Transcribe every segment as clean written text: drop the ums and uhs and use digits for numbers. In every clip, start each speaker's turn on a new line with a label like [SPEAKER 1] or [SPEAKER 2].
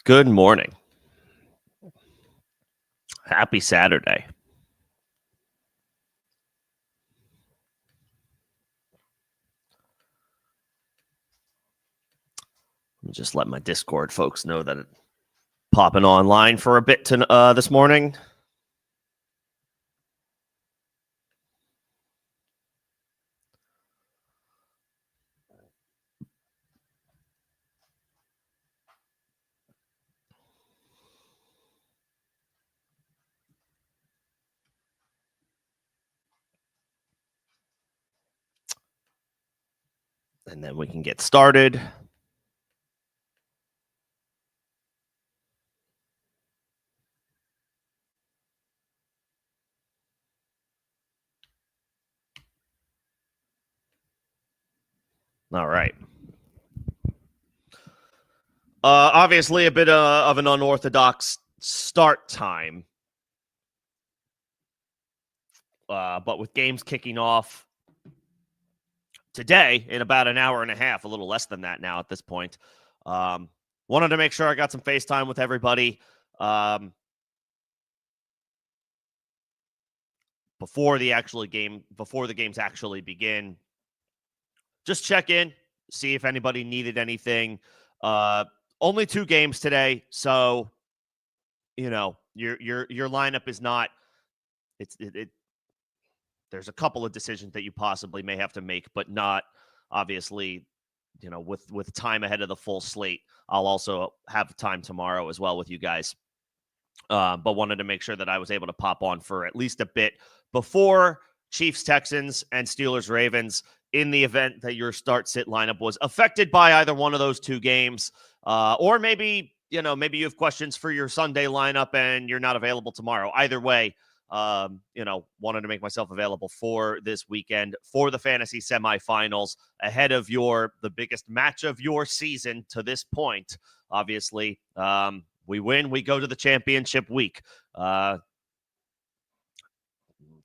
[SPEAKER 1] Good morning. Happy Saturday. Let me just let my Discord folks know that it's popping online for a bit this morning. And then we can get started. All right. Obviously, a bit of an unorthodox start time. But with games kicking off today in about an hour and a half, a little less than that now at this point. Wanted to make sure I got some FaceTime with everybody before the games actually begin. Just check in, see if anybody needed anything. Only 2 games today, so your lineup is not. There's a couple of decisions that you possibly may have to make, but not obviously. With time ahead of the full slate, I'll also have time tomorrow as well with you guys. But wanted to make sure that I was able to pop on for at least a bit before Chiefs, Texans, and Steelers, Ravens, in the event that your start-sit lineup was affected by either one of those 2 games. Or maybe you have questions for your Sunday lineup and you're not available tomorrow. Either way, wanted to make myself available for this weekend for the fantasy semifinals ahead of the biggest match of your season to this point. Obviously, we win, we go to the championship week.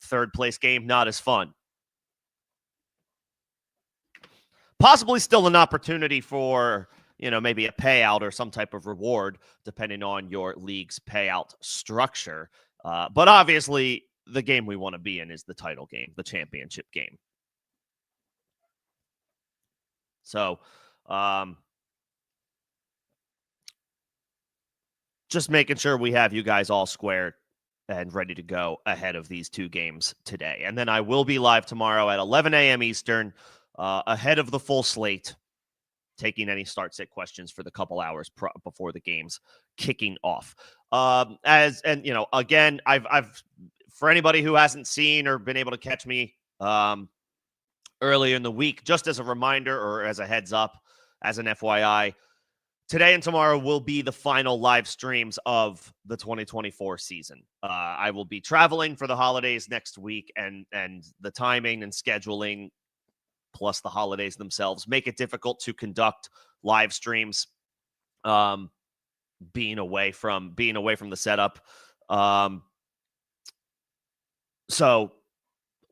[SPEAKER 1] Third place game, not as fun. Possibly still an opportunity for, maybe a payout or some type of reward, depending on your league's payout structure. But obviously, the game we want to be in is the title game, the championship game. So, just making sure we have you guys all squared and ready to go ahead of these 2 games today. And then I will be live tomorrow at 11 a.m. Eastern, ahead of the full slate, taking any start-sit questions for the couple hours before the game's kicking off. Again, I've for anybody who hasn't seen or been able to catch me earlier in the week, just as a reminder or as a heads up, as an FYI, today and tomorrow will be the final live streams of the 2024 season. I will be traveling for the holidays next week, and the timing and scheduling, plus the holidays themselves, make it difficult to conduct live streams. Being away from the setup. So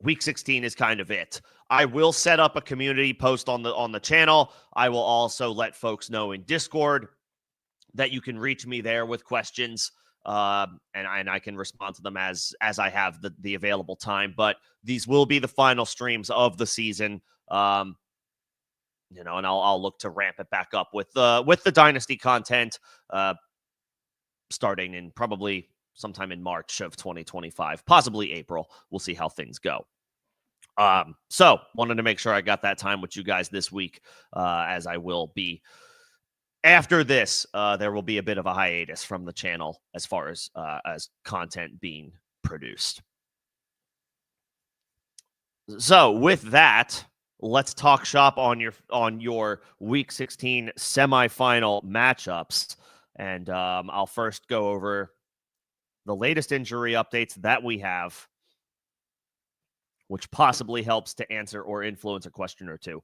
[SPEAKER 1] week 16 is kind of it. I will set up a community post on the channel. I will also let folks know in Discord that you can reach me there with questions, and I can respond to them as I have the available time. But these will be the final streams of the season. And I'll look to ramp it back up with the Dynasty content, starting in probably sometime in March of 2025, possibly April. We'll see how things go. So wanted to make sure I got that time with you guys this week, as I will be. After this, there will be a bit of a hiatus from the channel as far as content being produced. So with that, let's talk shop on your Week 16 semifinal matchups, and I'll first go over the latest injury updates that we have, which possibly helps to answer or influence a question or two.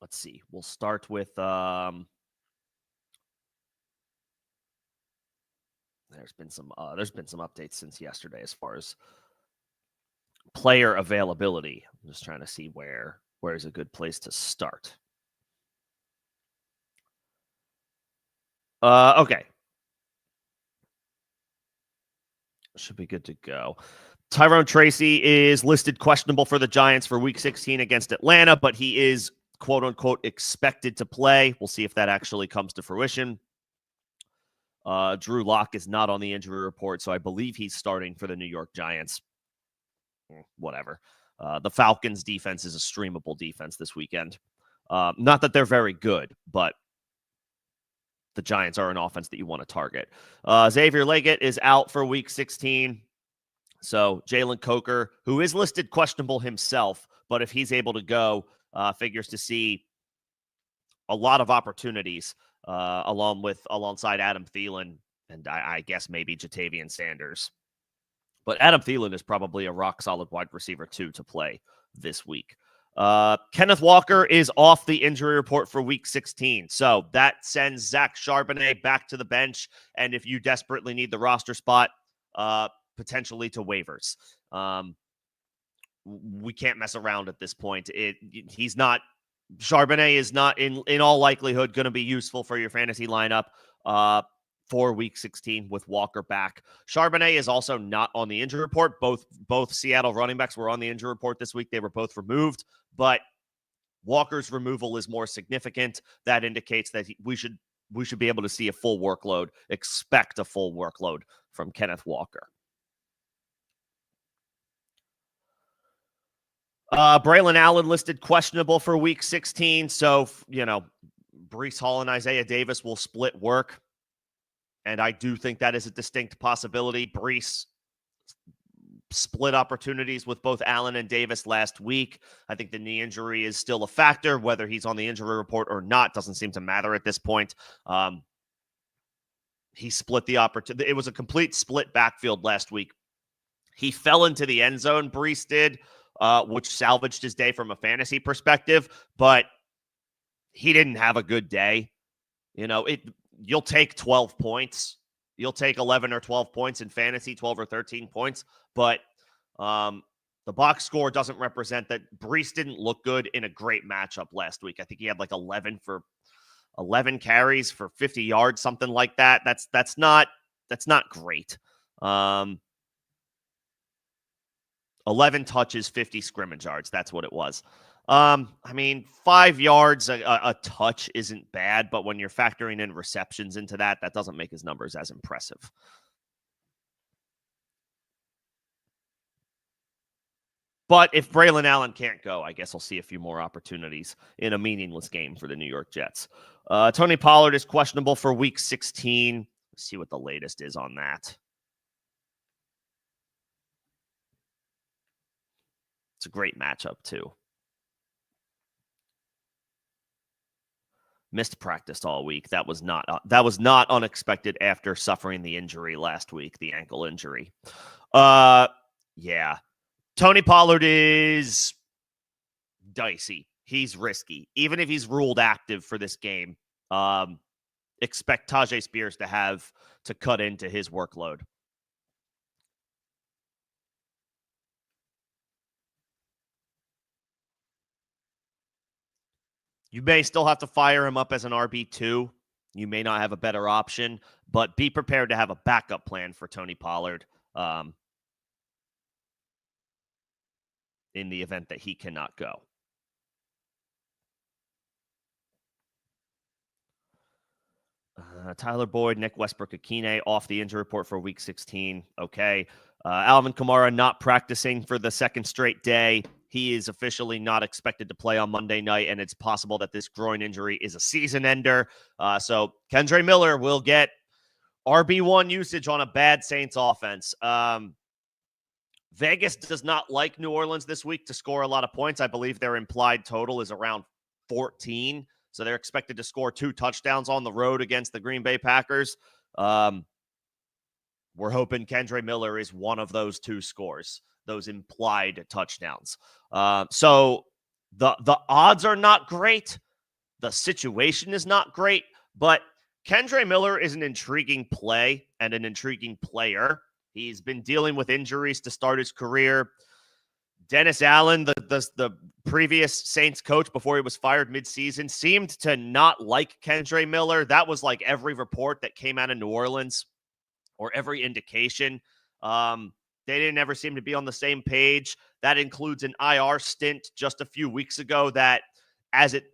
[SPEAKER 1] Let's see. We'll start with there's been some updates since yesterday as far as player availability. I'm just trying to see where is a good place to start. Okay. Should be good to go. Tyrone Tracy is listed questionable for the Giants for Week 16 against Atlanta, but he is quote-unquote expected to play. We'll see if that actually comes to fruition. Drew Lock is not on the injury report, so I believe he's starting for the New York Giants. Whatever. The Falcons' defense is a streamable defense this weekend. Not that they're very good, but the Giants are an offense that you want to target. Xavier Legette is out for Week 16. So Jalen Coker, who is listed questionable himself, but if he's able to go, figures to see a lot of opportunities alongside Adam Thielen and I guess maybe Jatavian Sanders. But Adam Thielen is probably a rock-solid wide receiver, too, to play this week. Kenneth Walker is off the injury report for Week 16. So that sends Zach Charbonnet back to the bench. And if you desperately need the roster spot, potentially to waivers. We can't mess around at this point. Charbonnet is not in all likelihood going to be useful for your fantasy lineup for Week 16 with Walker back. Charbonnet is also not on the injury report. Both Seattle running backs were on the injury report this week. They were both removed, but Walker's removal is more significant. That indicates that we should be able to see a full workload, expect a full workload from Kenneth Walker. Braylon Allen listed questionable for Week 16. So, Breece Hall and Isaiah Davis will split work. And I do think that is a distinct possibility. Breece split opportunities with both Allen and Davis last week. I think the knee injury is still a factor. Whether he's on the injury report or not doesn't seem to matter at this point. He split the opportunity. It was a complete split backfield last week. He fell into the end zone, Breece did, which salvaged his day from a fantasy perspective, but he didn't have a good day. You'll take 12 points. You'll take 11 or 12 points in fantasy, 12 or 13 points, but the box score doesn't represent that. Breece didn't look good in a great matchup last week. I think he had like 11 carries for 50 yards, something like that. That's not great. 11 touches, 50 scrimmage yards. That's what it was. 5 yards a touch isn't bad, but when you're factoring in receptions into that doesn't make his numbers as impressive. But if Braylon Allen can't go, I guess I'll see a few more opportunities in a meaningless game for the New York Jets. Tony Pollard is questionable for Week 16. Let's see what the latest is on that. It's a great matchup, too. Missed practice all week. That was not unexpected after suffering the injury last week, the ankle injury. Yeah. Tony Pollard is dicey. He's risky. Even if he's ruled active for this game, expect Tajay Spears to cut into his workload. You may still have to fire him up as an RB2. You may not have a better option, but be prepared to have a backup plan for Tony Pollard in the event that he cannot go. Tyler Boyd, Nick Westbrook-Akine off the injury report for Week 16. Okay. Alvin Kamara not practicing for the second straight day. He is officially not expected to play on Monday night, and it's possible that this groin injury is a season ender. So Kendre Miller will get RB1 usage on a bad Saints offense. Vegas does not like New Orleans this week to score a lot of points. I believe their implied total is around 14. So they're expected to score 2 touchdowns on the road against the Green Bay Packers. We're hoping Kendre Miller is one of those 2 scores, those implied touchdowns. So the odds are not great. The situation is not great, but Kendre Miller is an intriguing play and an intriguing player. He's been dealing with injuries to start his career. Dennis Allen, the previous Saints coach before he was fired midseason, seemed to not like Kendre Miller. That was like every report that came out of New Orleans or every indication. They didn't ever seem to be on the same page. That includes an IR stint just a few weeks ago that, as it,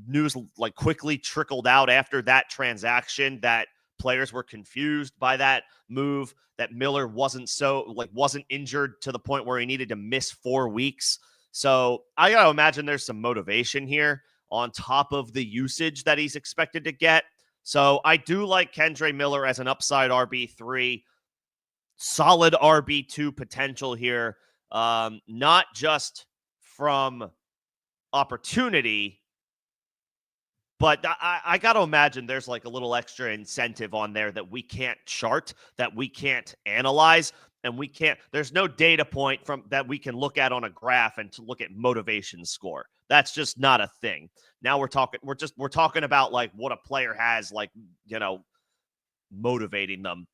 [SPEAKER 1] news like quickly trickled out after that transaction, that players were confused by that move, that Miller wasn't injured to the point where he needed to miss 4 weeks. So I got to imagine there's some motivation here on top of the usage that he's expected to get. So I do like Kendre Miller as an upside RB3, solid RB2 potential here, not just from opportunity, but I got to imagine there's like a little extra incentive on there that we can't chart, that we can't analyze, and there's no data point from that we can look at on a graph and to look at motivation score. That's just not a thing. Now we're talking about like what a player has, like, motivating them.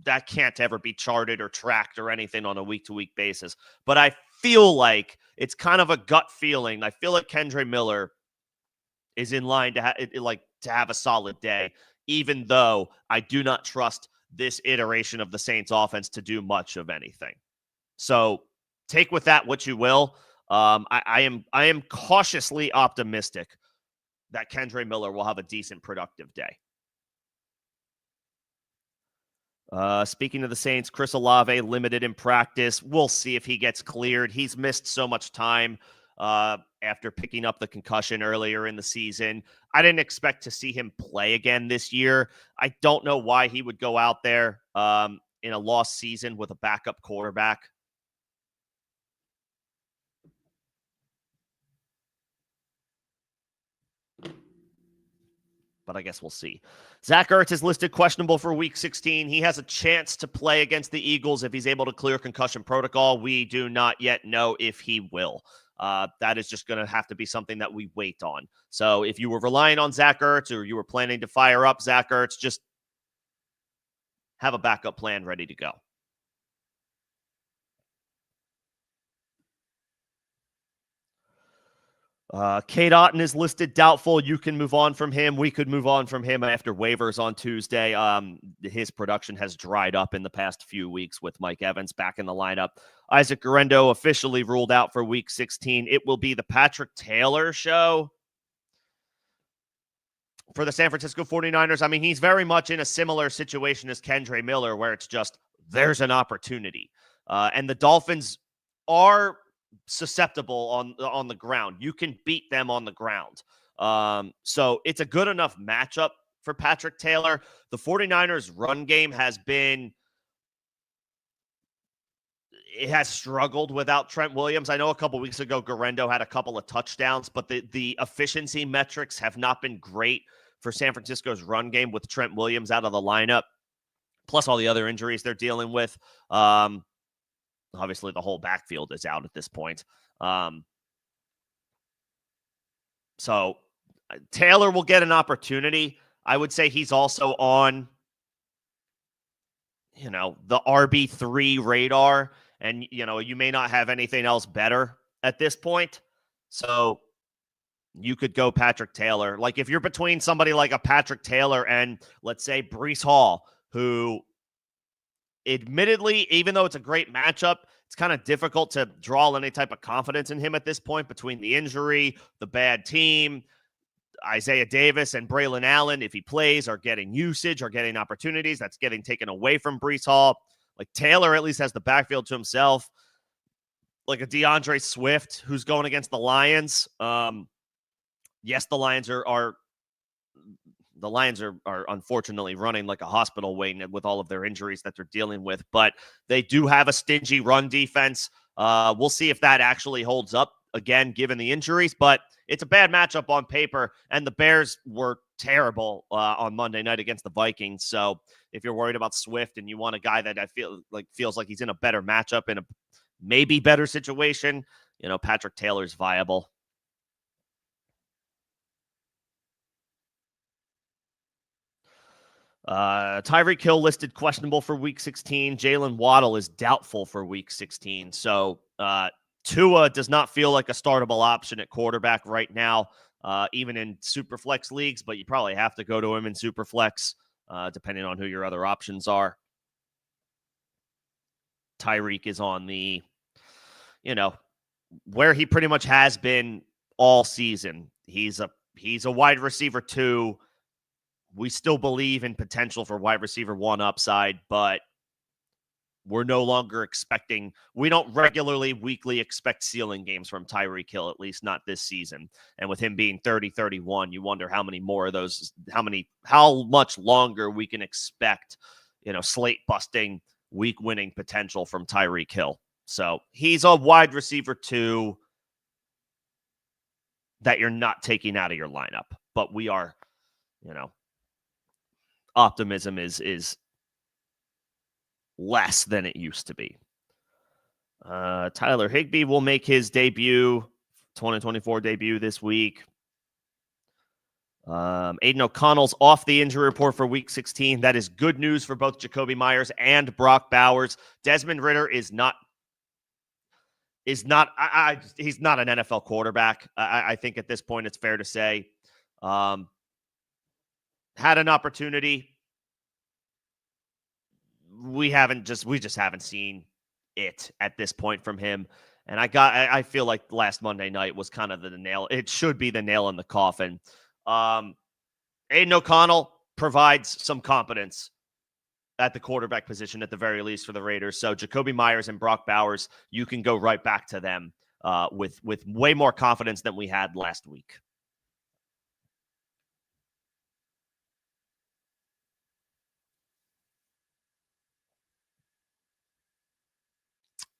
[SPEAKER 1] That can't ever be charted or tracked or anything on a week-to-week basis. But I feel like it's kind of a gut feeling. I feel like Kendre Miller is in line to have a solid day, even though I do not trust this iteration of the Saints offense to do much of anything. So take with that what you will. I am cautiously optimistic that Kendre Miller will have a decent, productive day. Speaking of the Saints, Chris Olave limited in practice. We'll see if he gets cleared. He's missed so much time after picking up the concussion earlier in the season. I didn't expect to see him play again this year. I don't know why he would go out there in a lost season with a backup quarterback. But I guess we'll see. Zach Ertz is listed questionable for Week 16. He has a chance to play against the Eagles if he's able to clear concussion protocol. We do not yet know if he will. That is just going to have to be something that we wait on. So if you were relying on Zach Ertz or you were planning to fire up Zach Ertz, just have a backup plan ready to go. Cade Otton is listed doubtful. You can move on from him. We could move on from him after waivers on Tuesday. His production has dried up in the past few weeks with Mike Evans back in the lineup. Isaac Guerendo officially ruled out for Week 16. It will be the Patrick Taylor show for the San Francisco 49ers. I mean, he's very much in a similar situation as Kendre Miller, where it's just there's an opportunity. And the Dolphins are susceptible on the ground. You can beat them on the ground. So it's a good enough matchup for Patrick Taylor. The 49ers run game has struggled without Trent Williams. I know a couple weeks ago, Guerendo had a couple of touchdowns, but the efficiency metrics have not been great for San Francisco's run game with Trent Williams out of the lineup, plus all the other injuries they're dealing with. Obviously, the whole backfield is out at this point. So Taylor will get an opportunity. I would say he's also on, the RB3 radar. And, you may not have anything else better at this point. So you could go Patrick Taylor. Like if you're between somebody like a Patrick Taylor and, let's say, Breece Hall, who admittedly, even though it's a great matchup, it's kind of difficult to draw any type of confidence in him at this point between the injury, the bad team. Isaiah Davis and Braylon Allen, if he plays, are getting usage, are getting opportunities. That's getting taken away from Breece Hall. Like Taylor at least has the backfield to himself. Like a DeAndre Swift who's going against the Lions. Yes, the Lions are unfortunately running like a hospital wing with all of their injuries that they're dealing with, but they do have a stingy run defense. We'll see if that actually holds up again, given the injuries, but it's a bad matchup on paper, and the Bears were terrible on Monday night against the Vikings. So if you're worried about Swift and you want a guy that I feel like feels like he's in a better matchup in a maybe better situation, Patrick Taylor's viable. Tyreek Hill listed questionable for week 16. Jalen Waddle is doubtful for week 16. So Tua does not feel like a startable option at quarterback right now, even in Superflex leagues, but you probably have to go to him in Superflex, depending on who your other options are. Tyreek is on the, where he pretty much has been all season. He's a wide receiver 2. We still believe in potential for wide receiver 1 upside, but we're no longer expecting, we don't regularly weekly expect ceiling games from Tyreek Hill, at least not this season. And with him being 30-31, you wonder how many more of those, how much longer we can expect, slate busting, week winning potential from Tyreek Hill. So he's a wide receiver 2 that you're not taking out of your lineup, but we are, optimism is less than it used to be. Tyler Higbee will make his 2024 debut this week. Aiden O'Connell's off the injury report for week 16. That is good news for both Jacoby Myers and Brock Bowers. Desmond Ridder is not he's not an NFL quarterback. I think at this point it's fair to say. Had an opportunity. We just haven't seen it at this point from him. And I feel like last Monday night was kind of the nail. It should be the nail in the coffin. Aiden O'Connell provides some competence at the quarterback position at the very least for the Raiders. So Jacoby Myers and Brock Bowers, you can go right back to them with way more confidence than we had last week.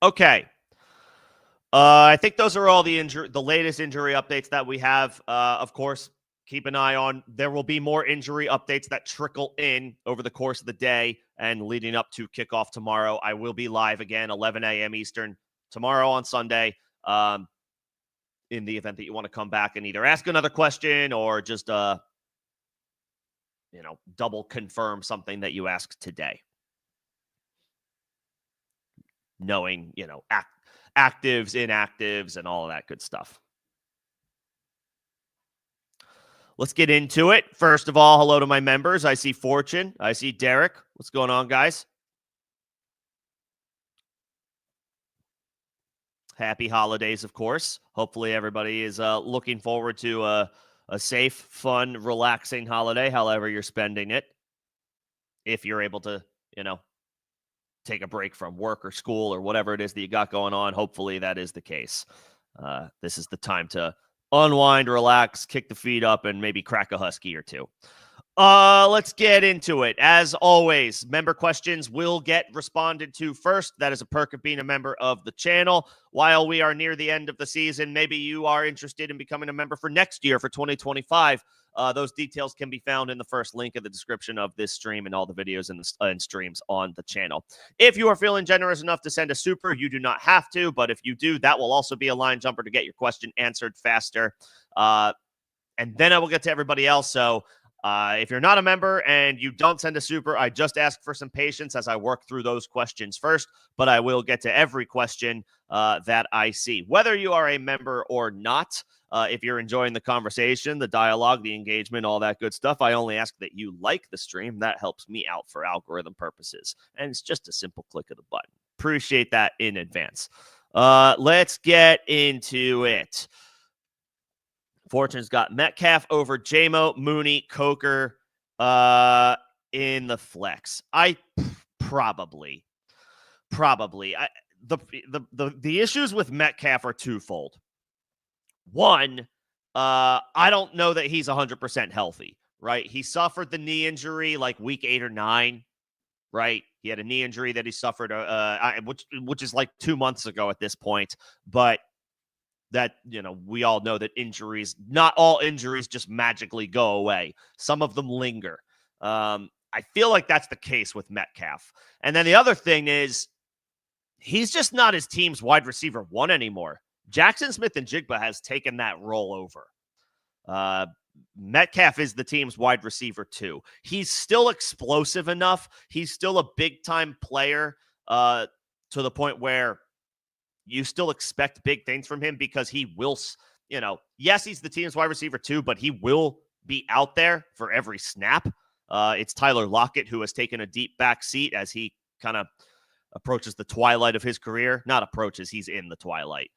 [SPEAKER 1] Okay. I think those are all the latest injury updates that we have. Of course, keep an eye on. There will be more injury updates that trickle in over the course of the day and leading up to kickoff tomorrow. I will be live again, 11 a.m. Eastern tomorrow on Sunday. In the event that you want to come back and either ask another question or just double confirm something that you asked today. Knowing, actives, inactives, and all of that good stuff. Let's get into it. First of all, hello to my members. I see Fortune. I see Derek. What's going on, guys? Happy holidays, of course. Hopefully everybody is looking forward to a safe, fun, relaxing holiday, however you're spending it. If you're able to, take a break from work or school or whatever it is that you got going on. Hopefully that is the case. This is the time to unwind, relax, kick the feet up, and maybe crack a husky or 2. Let's get into it. As always, member questions will get responded to first. That is a perk of being a member of the channel. While we are near the end of the season, maybe you are interested in becoming a member for next year, for 2025. Those details can be found in the first link in the description of this stream and all the videos and streams on the channel. If you are feeling generous enough to send a super, you do not have to, but if you do, that will also be a line jumper to get your question answered faster. And then I will get to everybody else. So if you're not a member and you don't send a super, I just ask for some patience as I work through those questions first, but I will get to every question that I see. Whether you are a member or not, if you're enjoying the conversation, the dialogue, the engagement, all that good stuff, I only ask that you like the stream. That helps me out for algorithm purposes. And it's just a simple click of the button. Appreciate that in advance. Let's get into it. Fortune's got Metcalf over JMO, Mooney, Coker in the flex. Probably. The issues with Metcalf are twofold. One, I don't know that he's 100% healthy, right? He suffered the knee injury like week 8 or 9, right? He had a knee injury that he suffered, which is like 2 months ago at this point. But that, we all know that not all injuries just magically go away. Some of them linger. I feel like that's the case with Metcalf. And then the other thing is he's just not his team's wide receiver 1 anymore. Jackson Smith and Jigba has taken that role over. Metcalf is the team's wide receiver too. He's still explosive enough. He's still a big time player to the point where you still expect big things from him because he will, yes, he's the team's wide receiver too, but he will be out there for every snap. It's Tyler Lockett who has taken a deep back seat as he kind of approaches the twilight of his career. Not approaches, he's in the twilight.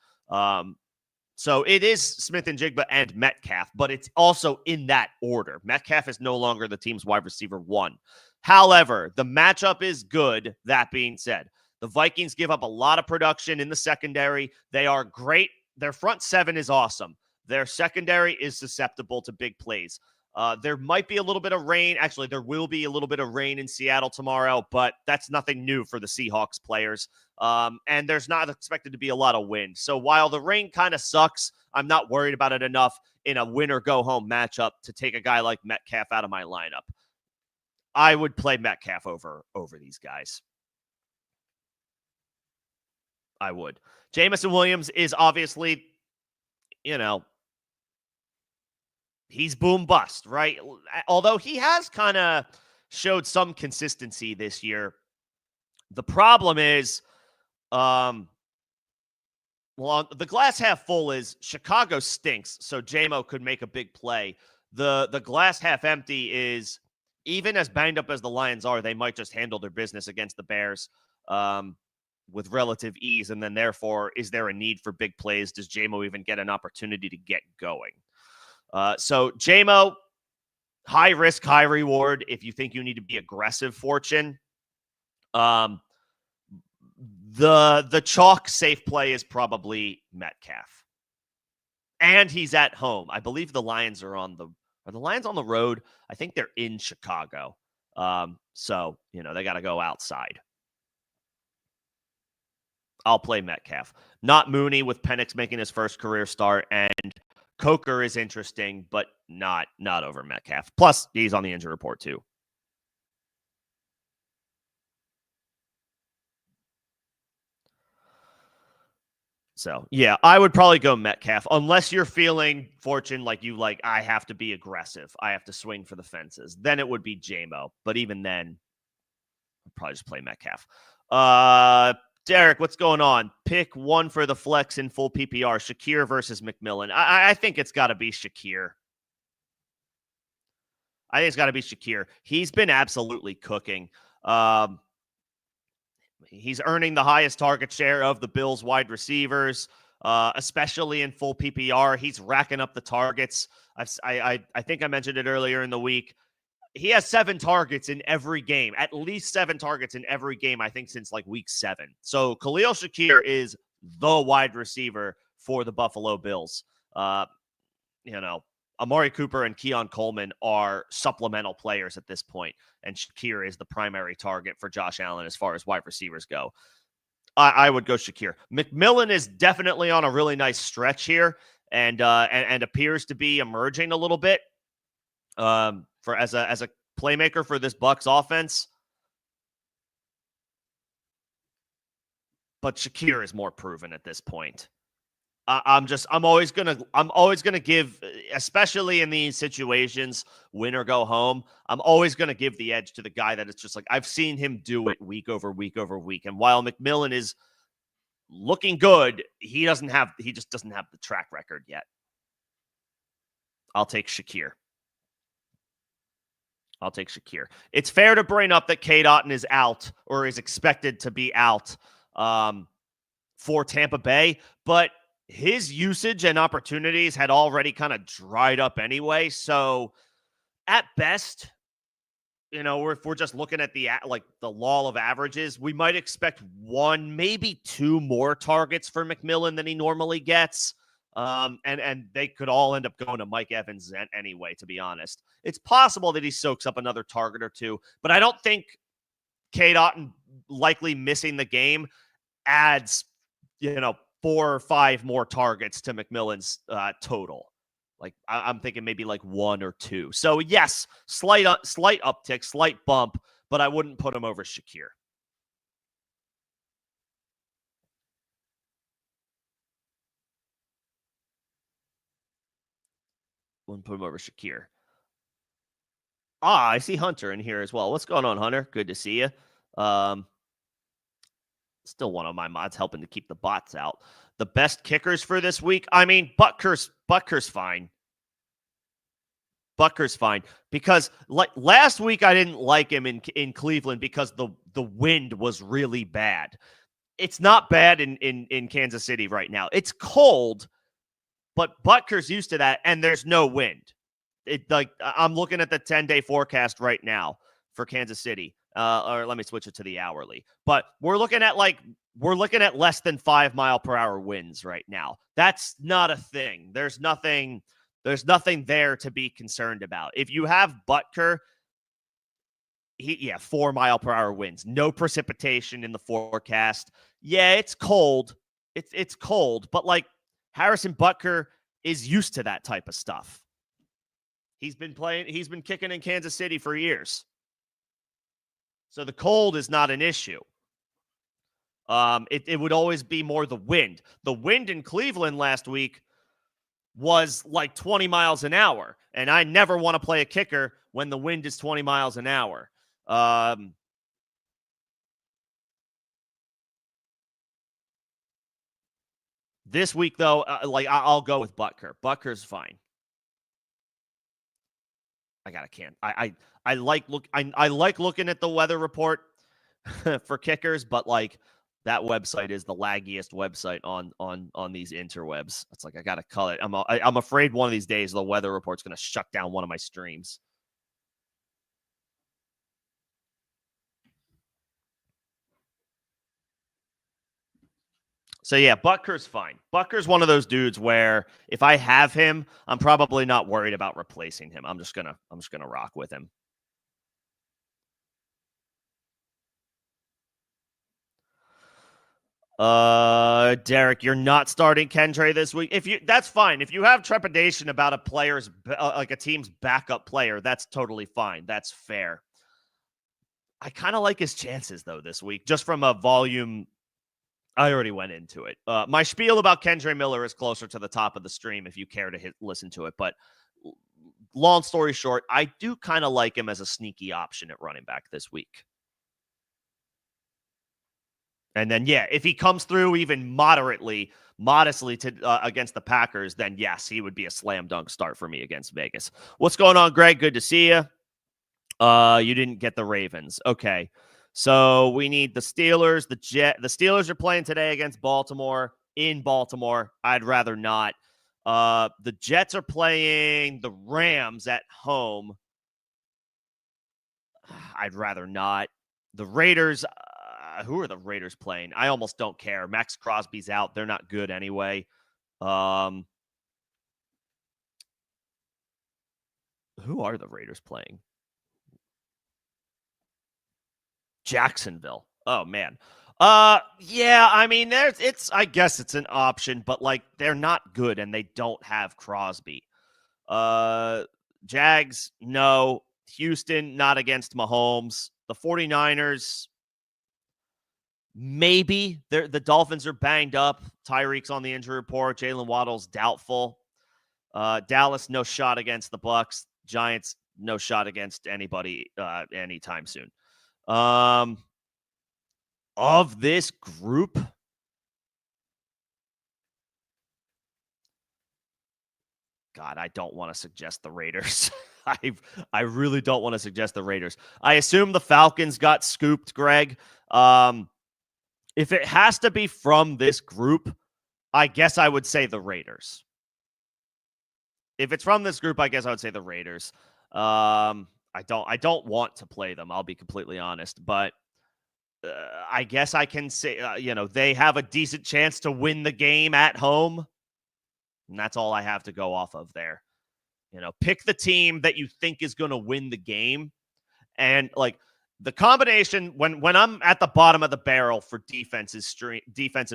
[SPEAKER 1] So it is Smith-Njigba and Metcalf, but it's also in that order. Metcalf is no longer the team's wide receiver 1. However, the matchup is good, that being said. The Vikings give up a lot of production in the secondary. They are great. Their front 7 is awesome. Their secondary is susceptible to big plays. There might be a little bit of rain. Actually, there will be a little bit of rain in Seattle tomorrow, but that's nothing new for the Seahawks players. And there's not expected to be a lot of wind. So while the rain kind of sucks, I'm not worried about it enough in a win or go home matchup to take a guy like Metcalf out of my lineup. I would play Metcalf over these guys. I would. Jameson Williams is obviously, he's boom bust, right? Although he has kind of showed some consistency this year. The problem is, the glass half full is Chicago stinks, so JMO could make a big play. The glass half empty is, even as banged up as the Lions are, they might just handle their business against the Bears with relative ease, and then therefore, is there a need for big plays? Does JMO even get an opportunity to get going? So JMO, high risk, high reward if you think you need to be aggressive, Fortune. The chalk safe play is probably Metcalf. And he's at home. I believe the Lions are the Lions on the road? I think they're in Chicago. So, they got to go outside. I'll play Metcalf. Not Mooney, with Penix making his first career start, and Coker is interesting, but not over Metcalf. Plus, he's on the injury report too. So, yeah, I would probably go Metcalf, unless you're feeling, Fortune, I have to be aggressive. I have to swing for the fences. Then it would be JMO. But even then, I'd probably just play Metcalf. Derek, what's going on? Pick one for the flex in full PPR. Shakir versus McMillan. I think it's got to be Shakir. I think it's got to be Shakir. He's been absolutely cooking. He's earning the highest target share of the Bills wide receivers, especially in full PPR. He's racking up the targets. I think I mentioned it earlier in the week. He has 7 targets in every game, at least 7 targets in every game, I think, since week 7. So Khalil Shakir is the wide receiver for the Buffalo Bills. Amari Cooper and Keon Coleman are supplemental players at this point, and Shakir is the primary target for Josh Allen as far as wide receivers go. I would go Shakir. McMillan is definitely on a really nice stretch here, and appears to be emerging a little bit. For as a playmaker for this Bucs offense, but Shakir is more proven at this point. I'm always gonna give, especially in these situations, win or go home. I'm always gonna give the edge to the guy that it's just I've seen him do it week over week over week. And while McMillan is looking good, he just doesn't have the track record yet. I'll take Shakir. It's fair to bring up that Cade Otton is out, or is expected to be out for Tampa Bay, but his usage and opportunities had already kind of dried up anyway. So at best, if we're just looking at the law of averages, we might expect 1, maybe 2 more targets for McMillan than he normally gets. And they could all end up going to Mike Evans anyway, to be honest. It's possible that he soaks up another target or 2, but I don't think Cade Otton likely missing the game adds, 4 or 5 more targets to McMillan's total. I'm thinking maybe 1 or 2. So yes, slight uptick, slight bump, but I wouldn't put him over Shakir. Wouldn't put him over Shakir. I see Hunter in here as well. What's going on, Hunter? Good to see you. Still one of my mods helping to keep the bots out. The best kickers for this week? I mean, Butker's fine. Butker's fine because like last week I didn't like him in Cleveland because the wind was really bad. It's not bad in Kansas City right now. It's cold, but Butker's used to that, and there's no wind. I'm looking at the 10-day forecast right now for Kansas City. Or let me switch it to the hourly. But we're looking at less than 5 mile per hour winds right now. That's not a thing. There's nothing there to be concerned about. If you have Butker, 4 mile per hour winds, no precipitation in the forecast. Yeah, it's cold. It's cold, but like Harrison Butker is used to that type of stuff. He's been kicking in Kansas City for years. So the cold is not an issue. It would always be more the wind. The wind in Cleveland last week was like 20 miles an hour, and I never want to play a kicker when the wind is 20 miles an hour. This week, though, I'll go with Butker. Butker's fine. I like looking at the weather report for kickers, but like that website is the laggiest website on these interwebs. It's like I gotta cut it. I'm afraid one of these days the weather report's gonna shut down one of my streams. So yeah, Butker's fine. Butker's one of those dudes where if I have him, I'm probably not worried about replacing him. I'm just gonna rock with him. Derek, you're not starting Kendre this week. That's fine. If you have trepidation about a player's like a team's backup player, that's totally fine. That's fair. I kind of like his chances though this week, just from a volume. I already went into it. My spiel about Kendre Miller is closer to the top of the stream if you care to listen to it. But long story short, I do kind of like him as a sneaky option at running back this week. And then, yeah, if he comes through even modestly to against the Packers, then yes, he would be a slam dunk start for me against Vegas. What's going on, Greg? Good to see you. You didn't get the Ravens. Okay. So we need the Steelers, the Steelers are playing today against Baltimore in Baltimore. I'd rather not. The Jets are playing the Rams at home. I'd rather not. The Raiders, who are the Raiders playing? I almost don't care. Max Crosby's out. They're not good anyway. Who are the Raiders playing? Jacksonville. Oh man. Yeah, I mean I guess it's an option, but like they're not good and they don't have Crosby. Jags, no. Houston, not against Mahomes. The 49ers, maybe. The Dolphins are banged up. Tyreek's on the injury report. Jalen Waddle's doubtful. Dallas, no shot against the Bucks. Giants, no shot against anybody anytime soon. Of this group, God, I don't want to suggest the Raiders. I really don't want to suggest the Raiders. I assume the Falcons got scooped, Greg. If it has to be from this group, I guess I would say the Raiders. If it's from this group, I guess I would say the Raiders. I don't want to play them. I'll be completely honest, but I guess I can say, they have a decent chance to win the game at home. And that's all I have to go off of there. Pick the team that you think is going to win the game. And like the combination when I'm at the bottom of the barrel for defensive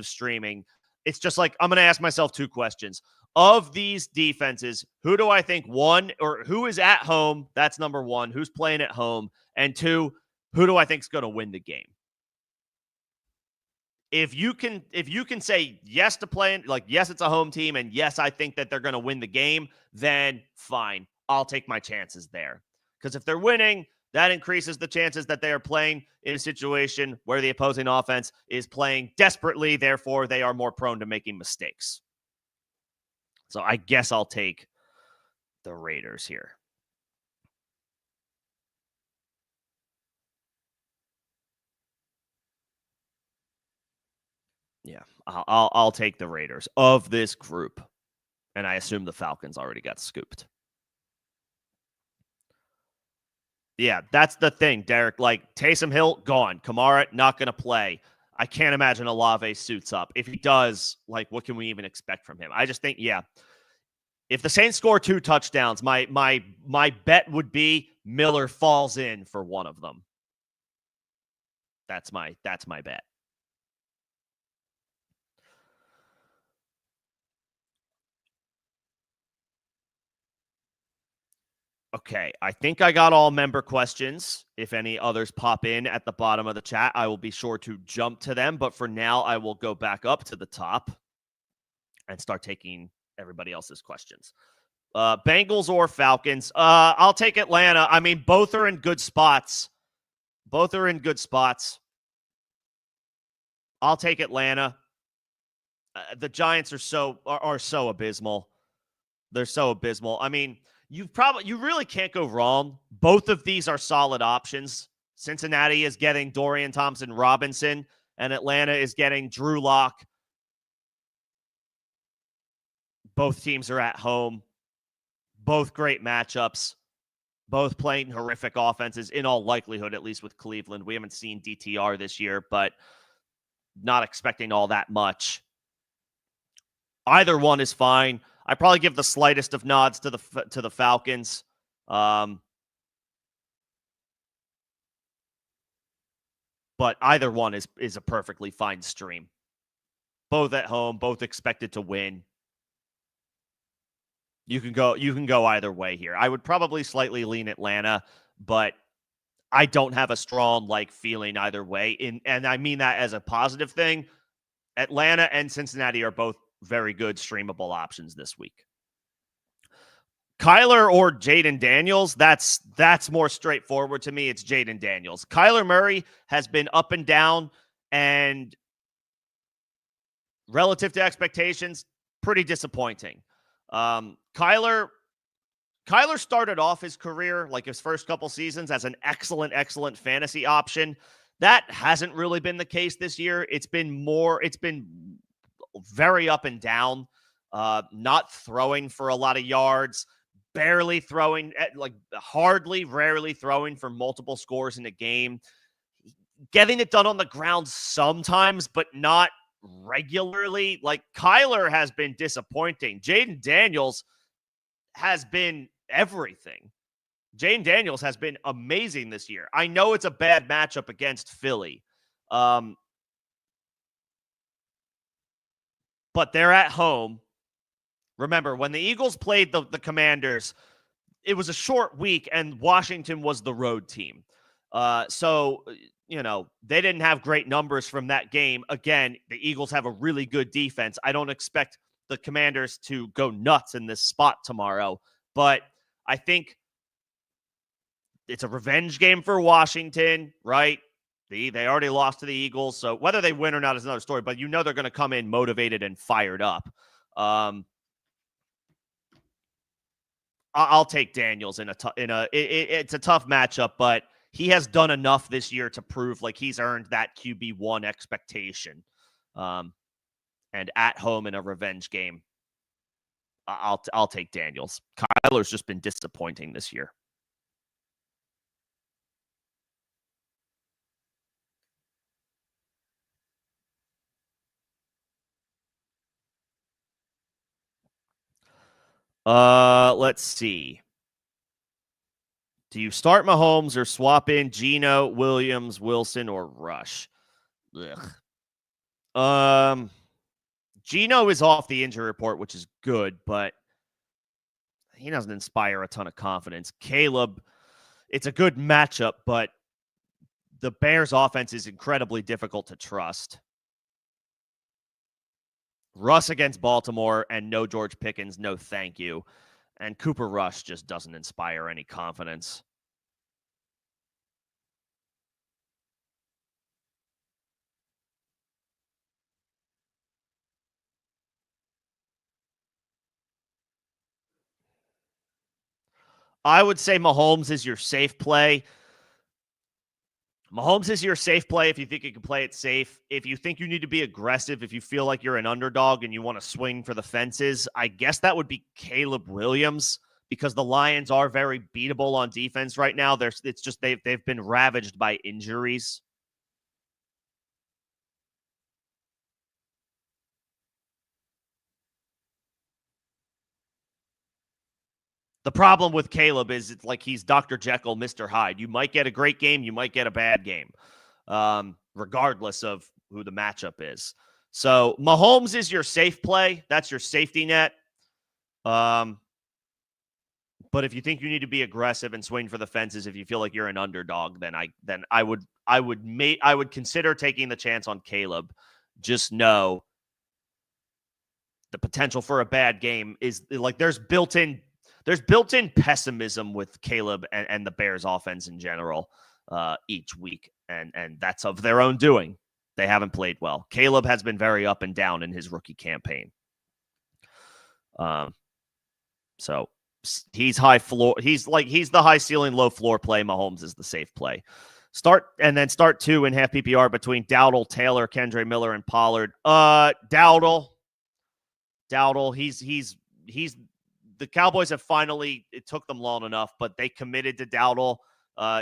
[SPEAKER 1] streaming, it's just like I'm going to ask myself two questions. Of these defenses, who do I think won or who is at home? That's number one. Who's playing at home? And two, who do I think is going to win the game? if you can say yes to playing, like, yes, it's a home team, and yes, I think that they're going to win the game, then fine. I'll take my chances there. Because if they're winning, that increases the chances that they are playing in a situation where the opposing offense is playing desperately. Therefore, they are more prone to making mistakes. So I guess I'll take the Raiders here. Yeah, I'll take the Raiders of this group. And I assume the Falcons already got scooped. Yeah, that's the thing, Derek. Like, Taysom Hill, gone. Kamara, not going to play. I can't imagine Olave suits up. If he does, like, what can we even expect from him? I just think, yeah, if the Saints score 2 touchdowns, my bet would be Miller falls in for one of them. That's my bet. Okay, I think I got all member questions. If any others pop in at the bottom of the chat, I will be sure to jump to them. But for now, I will go back up to the top and start taking everybody else's questions. Bengals or Falcons? I'll take Atlanta. I mean, both are in good spots. I'll take Atlanta. The Giants are so abysmal. They're so abysmal. I mean, you really can't go wrong. Both of these are solid options. Cincinnati is getting Dorian Thompson-Robinson, and Atlanta is getting Drew Lock. Both teams are at home. Both great matchups. Both playing horrific offenses in all likelihood, at least with Cleveland. We haven't seen DTR this year, but not expecting all that much. Either one is fine. I probably give the slightest of nods to the Falcons. But either one is a perfectly fine stream. Both at home, both expected to win. You can go either way here. I would probably slightly lean Atlanta, but I don't have a strong feeling either way. And I mean that as a positive thing. Atlanta and Cincinnati are both very good streamable options this week. Kyler or Jaden Daniels, that's more straightforward to me. It's Jaden Daniels. Kyler Murray has been up and down, and relative to expectations, pretty disappointing. Kyler started off his career, his first couple seasons, as an excellent fantasy option. That hasn't really been the case this year. It's been very up and down, not throwing for a lot of yards, barely throwing, rarely throwing for multiple scores in a game, getting it done on the ground sometimes, but not regularly. Kyler has been disappointing. Jaden Daniels has been everything. Jaden Daniels has been amazing this year. I know it's a bad matchup against Philly. But they're at home. Remember, when the Eagles played the Commanders, it was a short week, and Washington was the road team. So, they didn't have great numbers from that game. Again, the Eagles have a really good defense. I don't expect the Commanders to go nuts in this spot tomorrow, but I think it's a revenge game for Washington, right? They already lost to the Eagles, so whether they win or not is another story, but they're going to come in motivated and fired up. I'll take Daniels it's a tough matchup, but he has done enough this year to prove he's earned that QB1 expectation. And at home in a revenge game, I'll take Daniels. Kyler's just been disappointing this year. Let's see. Do you start Mahomes or swap in Geno, Williams, Wilson, or Rush? Ugh. Geno is off the injury report, which is good, but he doesn't inspire a ton of confidence. Caleb, it's a good matchup, but the Bears' offense is incredibly difficult to trust. Russ against Baltimore, and no George Pickens, no thank you. And Cooper Rush just doesn't inspire any confidence. I would say Mahomes is your safe play. Mahomes is your safe play if you think you can play it safe. If you think you need to be aggressive, if you feel like you're an underdog and you want to swing for the fences, I guess that would be Caleb Williams because the Lions are very beatable on defense right now. It's just they've been ravaged by injuries. The problem with Caleb is it's like he's Dr. Jekyll, Mr. Hyde. You might get a great game, you might get a bad game, regardless of who the matchup is. So Mahomes is your safe play. That's your safety net. But if you think you need to be aggressive and swing for the fences, if you feel like you're an underdog, then I would consider taking the chance on Caleb. Just know the potential for a bad game is like there's built-in pessimism with Caleb and the Bears offense in general each week. And that's of their own doing. They haven't played well. Caleb has been very up and down in his rookie campaign. So he's high floor. He's the high ceiling, low floor play. Mahomes is the safe play. Start 2 in half PPR between Dowdle, Taylor, Kendre Miller, and Pollard. Dowdle. He's the Cowboys have finally, it took them long enough, but they committed to Dowdle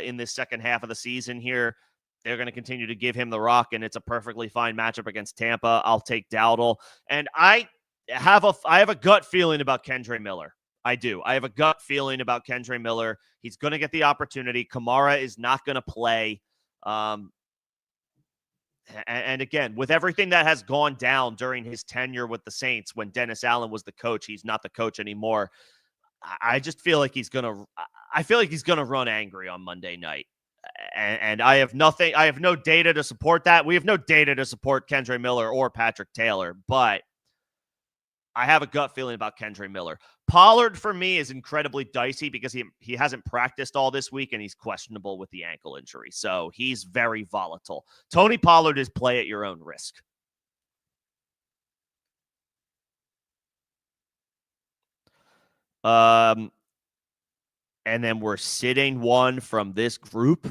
[SPEAKER 1] in this second half of the season here. They're going to continue to give him the rock, and it's a perfectly fine matchup against Tampa. I'll take Dowdle. And I have a gut feeling about Kendre Miller. I do. I have a gut feeling about Kendre Miller. He's going to get the opportunity. Kamara is not going to play. And again, with everything that has gone down during his tenure with the Saints, when Dennis Allen was the coach, he's not the coach anymore. I just feel like he's going to run angry on Monday night. And I have no data to support that. We have no data to support Kendre Miller or Patrick Taylor, but I have a gut feeling about Kendre Miller. Pollard, for me, is incredibly dicey because he hasn't practiced all this week and he's questionable with the ankle injury. So he's very volatile. Tony Pollard is play at your own risk. And then we're sitting one from this group.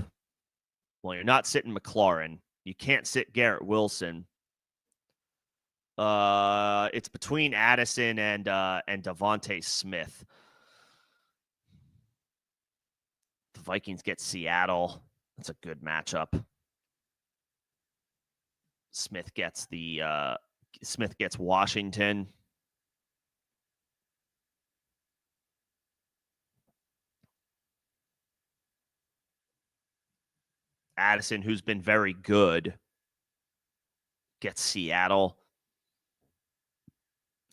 [SPEAKER 1] Well, you're not sitting McLaurin. You can't sit Garrett Wilson. It's between Addison and Devontae Smith. The Vikings get Seattle. That's a good matchup. Smith gets Washington. Addison, who's been very good, gets Seattle.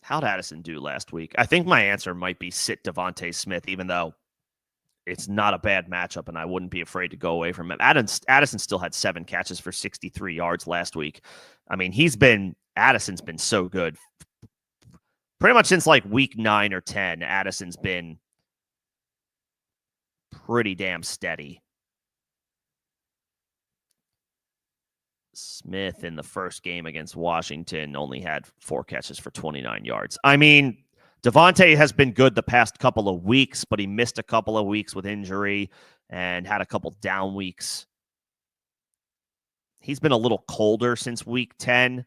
[SPEAKER 1] How'd Addison do last week? I think my answer might be sit Devontae Smith, even though it's not a bad matchup and I wouldn't be afraid to go away from him. Addison still had 7 catches for 63 yards last week. I mean, Addison's been so good. Pretty much since like week 9 or 10, Addison's been pretty damn steady. Smith in the first game against Washington only had 4 catches for 29 yards. I mean, Devontae has been good the past couple of weeks, but he missed a couple of weeks with injury and had a couple down weeks. He's been a little colder since week 10.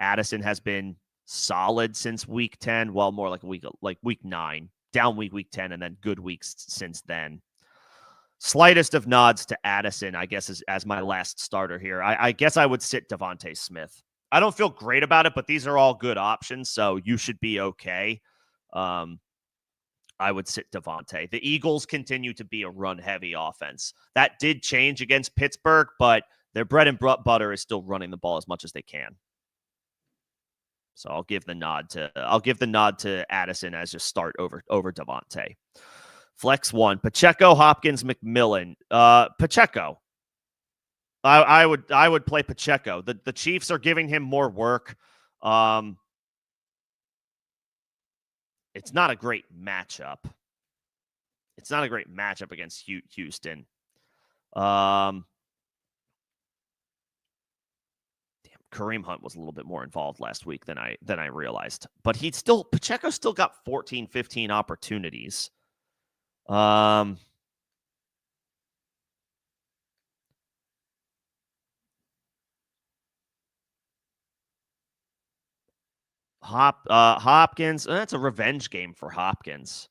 [SPEAKER 1] Addison has been solid since week 10. Well, more like week 9. Down week 10, and then good weeks since then. Slightest of nods to Addison, I guess, as my last starter here. I guess I would sit Devontae Smith. I don't feel great about it, but these are all good options, so you should be okay. I would sit Devontae. The Eagles continue to be a run-heavy offense. That did change against Pittsburgh, but their bread and butter is still running the ball as much as they can. So I'll give the nod to Addison as a start over Devontae. Flex 1, Pacheco, Hopkins, McMillan. Pacheco. I would play Pacheco. The Chiefs are giving him more work. it's not a great matchup. It's not a great matchup against Houston. Kareem Hunt was a little bit more involved last week than I realized. But Pacheco still got 14, 15 opportunities. Hopkins, that's a revenge game for Hopkins.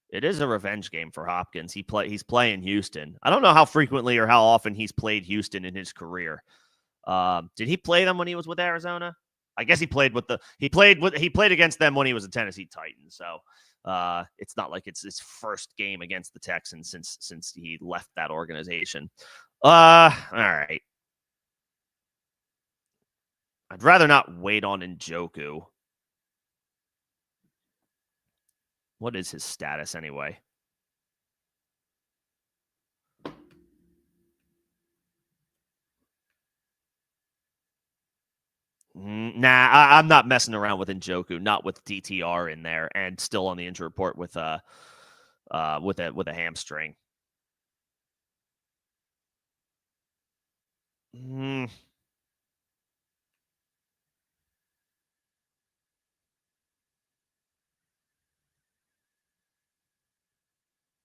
[SPEAKER 1] It is a revenge game for Hopkins. He's playing Houston. I don't know how frequently or how often he's played Houston in his career. Did he play them when he was with Arizona? I guess he played against them when he was a Tennessee Titan. So it's not like it's his first game against the Texans since he left that organization. All right. I'd rather not wait on Njoku. What is his status anyway? Nah, I'm not messing around with Njoku, not with DTR in there, and still on the injury report with a hamstring.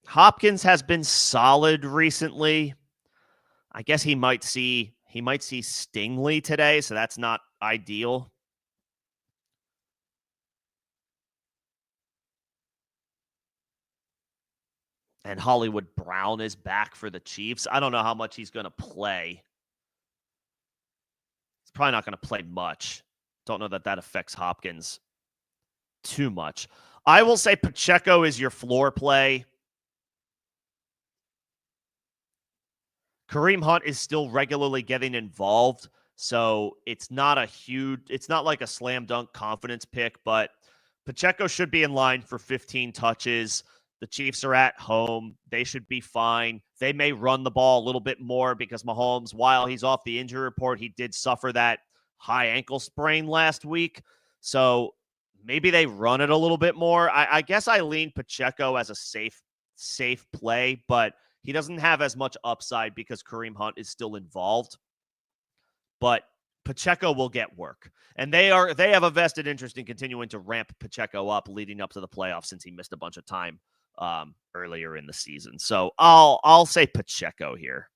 [SPEAKER 1] Hopkins has been solid recently. I guess he might see Stingley today, so that's not ideal. And Hollywood Brown is back for the Chiefs. I don't know how much he's going to play. He's probably not going to play much. Don't know that affects Hopkins too much. I will say Pacheco is your floor play. Kareem Hunt is still regularly getting involved, so it's not like a slam dunk confidence pick, but Pacheco should be in line for 15 touches. The Chiefs are at home. They should be fine. They may run the ball a little bit more because Mahomes, while he's off the injury report, he did suffer that high ankle sprain last week. So maybe they run it a little bit more. I guess I lean Pacheco as a safe play, but he doesn't have as much upside because Kareem Hunt is still involved. But Pacheco will get work. And they have a vested interest in continuing to ramp Pacheco up leading up to the playoffs since he missed a bunch of time earlier in the season. So I'll say Pacheco here.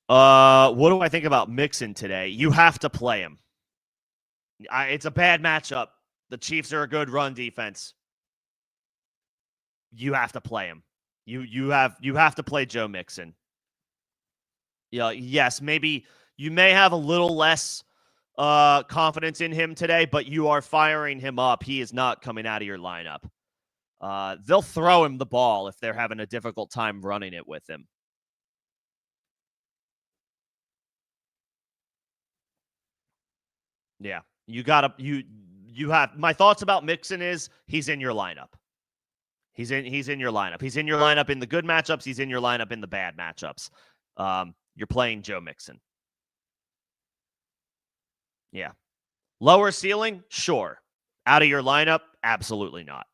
[SPEAKER 1] What do I think about Mixon today? You have to play him. It's a bad matchup. The Chiefs are a good run defense. You have to play him. You have to play Joe Mixon. Yeah, yes, maybe you may have a little less confidence in him today, but you are firing him up. He is not coming out of your lineup. They'll throw him the ball if they're having a difficult time running it with him. Yeah, you have my thoughts about Mixon is he's in your lineup. He's in your lineup. He's in your lineup in the good matchups. He's in your lineup in the bad matchups. You're playing Joe Mixon. Yeah. Lower ceiling? Sure. Out of your lineup? Absolutely not.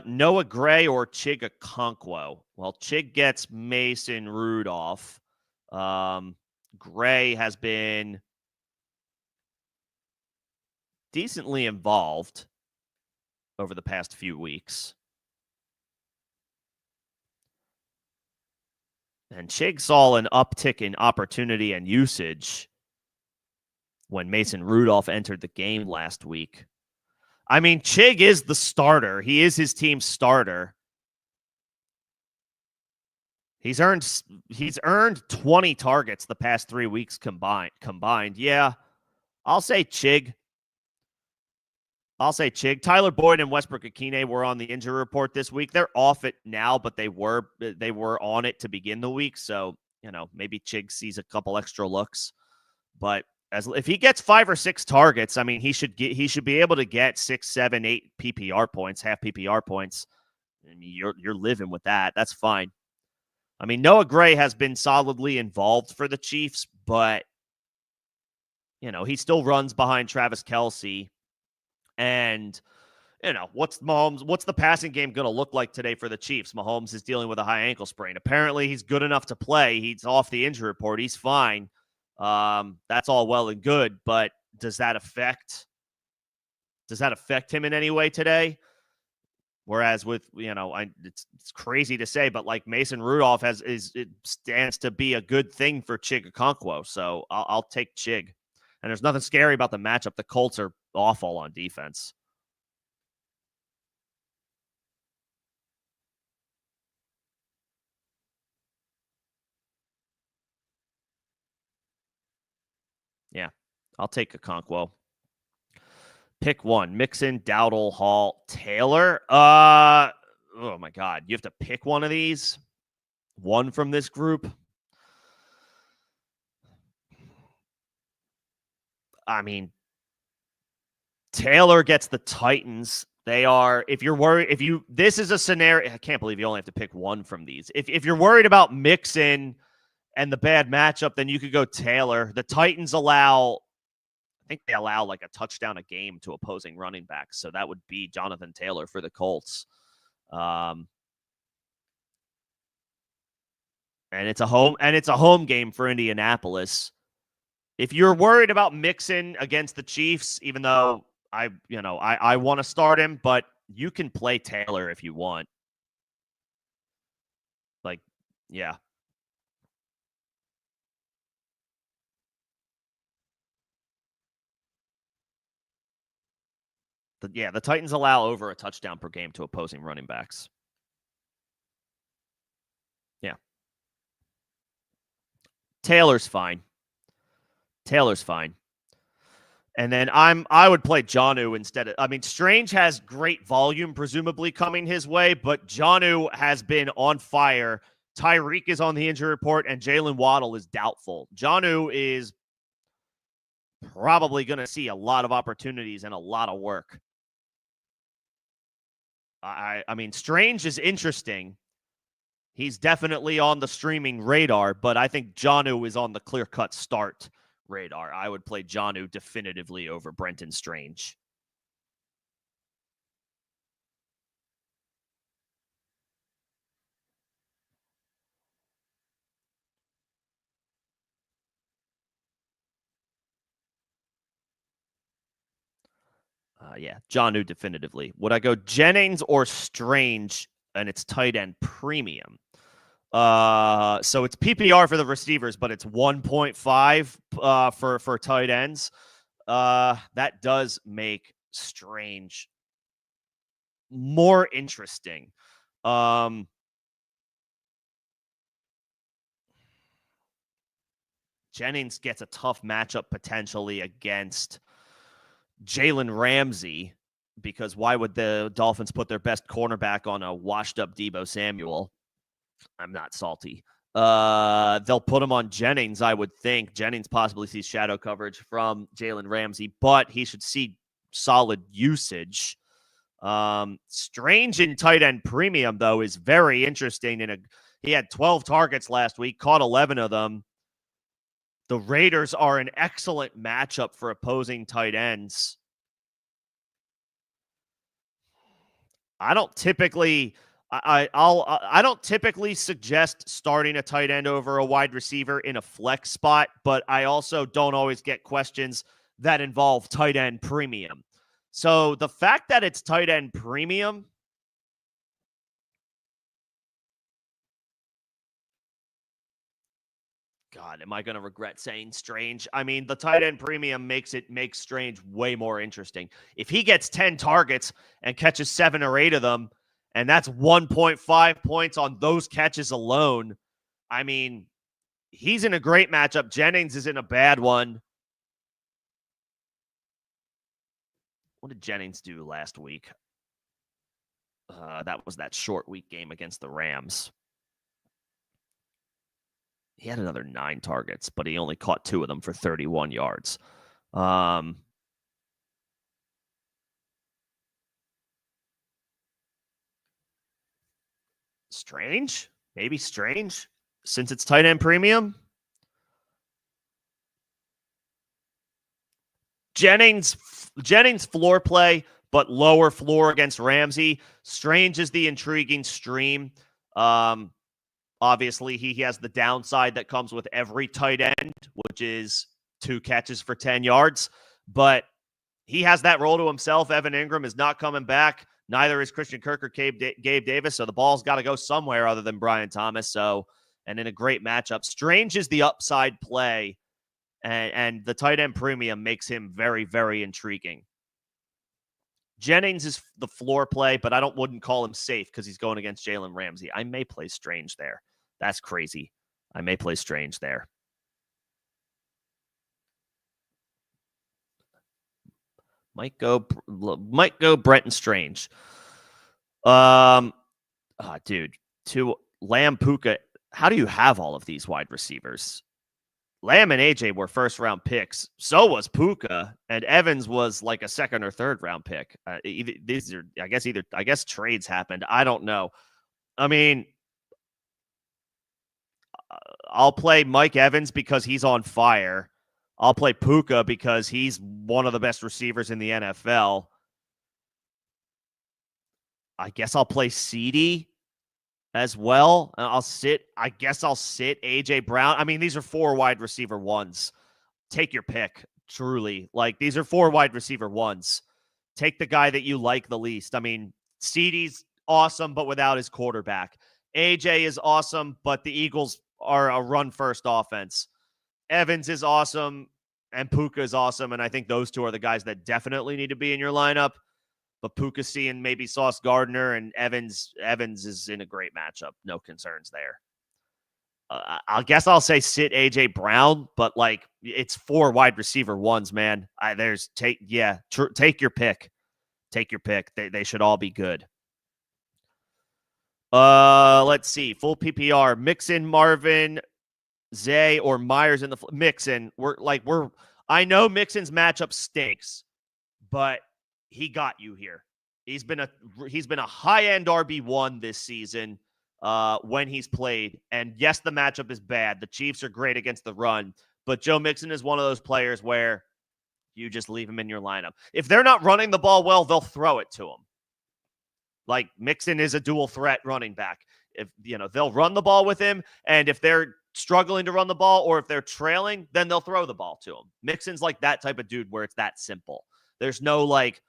[SPEAKER 1] Noah Gray or Chig Okonkwo? Well, Chig gets Mason Rudolph. Gray has been decently involved over the past few weeks. And Chig saw an uptick in opportunity and usage when Mason Rudolph entered the game last week. I mean, Chig is the starter. He is his team's starter. He's earned 20 targets the past 3 weeks combined. Yeah, I'll say Chig. Tyler Boyd and Westbrook-Ikhine were on the injury report this week. They're off it now, but they were on it to begin the week. So, maybe Chig sees a couple extra looks. But if he gets 5 or 6 targets, I mean, he should be able to get 6, 7, 8 PPR points, half PPR points I mean, you're living with that. That's fine. I mean, Noah Gray has been solidly involved for the Chiefs, but he still runs behind Travis Kelce. And what's the passing game going to look like today for the Chiefs? Mahomes is dealing with a high ankle sprain. Apparently, he's good enough to play. He's off the injury report. He's fine. That's all well and good, but does that affect him in any way today? Whereas with, it's crazy to say, but like Mason Rudolph it stands to be a good thing for Chig Okonkwo. So I'll take Chig. And there's nothing scary about the matchup. The Colts are awful on defense. Yeah, I'll take Okonkwo. Pick one. Mixon, Dowdle, Hall, Taylor. Oh my God. You have to pick one of these. One from this group. I mean, Taylor gets the Titans. They are, if you're worried, this is a scenario, I can't believe you only have to pick one from these. If you're worried about Mixon and the bad matchup, then you could go Taylor. The Titans I think they allow like a touchdown a game to opposing running backs. So that would be Jonathan Taylor for the Colts. And it's a home game for Indianapolis. If you're worried about Mixon against the Chiefs, even though I want to start him, but you can play Taylor if you want. Like, yeah. The Titans allow over a touchdown per game to opposing running backs. Yeah. Taylor's fine. And then I would play Jonnu instead of, Strange has great volume presumably coming his way, but Jonnu has been on fire. Tyreek is on the injury report, and Jalen Waddle is doubtful. Jonnu is probably going to see a lot of opportunities and a lot of work. Strange is interesting. He's definitely on the streaming radar, but I think Jonnu is on the clear-cut start radar. I would play Jonnu definitively over Brenton Strange. Jonnu definitively. Would I go Jennings or Strange? And it's tight end premium. So it's PPR for the receivers, but it's 1.5 for tight ends. That does make Strange more interesting. Jennings gets a tough matchup potentially against Jalen Ramsey, because why would the Dolphins put their best cornerback on a washed-up Deebo Samuel? I'm not salty. They'll put him on Jennings, I would think. Jennings possibly sees shadow coverage from Jalen Ramsey, but he should see solid usage. Strange in tight end premium, though, is very interesting. He had 12 targets last week, caught 11 of them. The Raiders are an excellent matchup for opposing tight ends. I don't typically suggest starting a tight end over a wide receiver in a flex spot, but I also don't always get questions that involve tight end premium. So the fact that it's tight end premium, God, am I going to regret saying Strange? The tight end premium makes Strange way more interesting. If he gets 10 targets and catches 7 or 8 of them, and that's 1.5 points on those catches alone, he's in a great matchup. Jennings is in a bad one. What did Jennings do last week? That was that short week game against the Rams. He had another 9 targets, but he only caught 2 of them for 31 yards. Strange? Maybe Strange? Since it's tight end premium? Jennings floor play, but lower floor against Ramsey. Strange is the intriguing stream. Obviously, he has the downside that comes with every tight end, which is 2 catches for 10 yards. But he has that role to himself. Evan Ingram is not coming back. Neither is Christian Kirk or Gabe Davis. So the ball's got to go somewhere other than Brian Thomas. And in a great matchup, Strange is the upside play. And the tight end premium makes him very, very intriguing. Jennings is the floor play, but I wouldn't call him safe because he's going against Jalen Ramsey. I may play Strange there. That's crazy. I may play Strange there. Might go Brenton Strange. Dude, to Lamb, Puka. How do you have all of these wide receivers? Lamb and AJ were first-round picks. So was Puka, and Evans was like a second or third-round pick. These are, I guess trades happened. I don't know. I mean, I'll play Mike Evans because he's on fire. I'll play Puka because he's one of the best receivers in the NFL. I guess I'll play CeeDee as well. I'll sit AJ Brown. I mean, these are 4 wide receiver ones. Take your pick, truly. Like, these are 4 wide receiver ones. Take the guy that you like the least. I mean, CeeDee's awesome, but without his quarterback. AJ is awesome, but the Eagles are a run-first offense. Evans is awesome, and Puka is awesome, and I think those 2 are the guys that definitely need to be in your lineup. But Puka seeing maybe Sauce Gardner, and Evans is in a great matchup. No concerns there. I guess I'll say sit AJ Brown, but like it's 4 wide receiver ones, man. Take your pick. Take your pick. They should all be good. Let's see. Full PPR. Mixon, Marvin, Zay, or Myers in the Mixon. I know Mixon's matchup stinks, but he got you here. He's been a high-end RB1 this season when he's played. And yes, the matchup is bad. The Chiefs are great against the run, but Joe Mixon is one of those players where you just leave him in your lineup. If they're not running the ball well, they'll throw it to him. Like, Mixon is a dual threat running back. If they'll run the ball with him, and if they're struggling to run the ball or if they're trailing, then they'll throw the ball to him. Mixon's like that type of dude where it's that simple. There's no like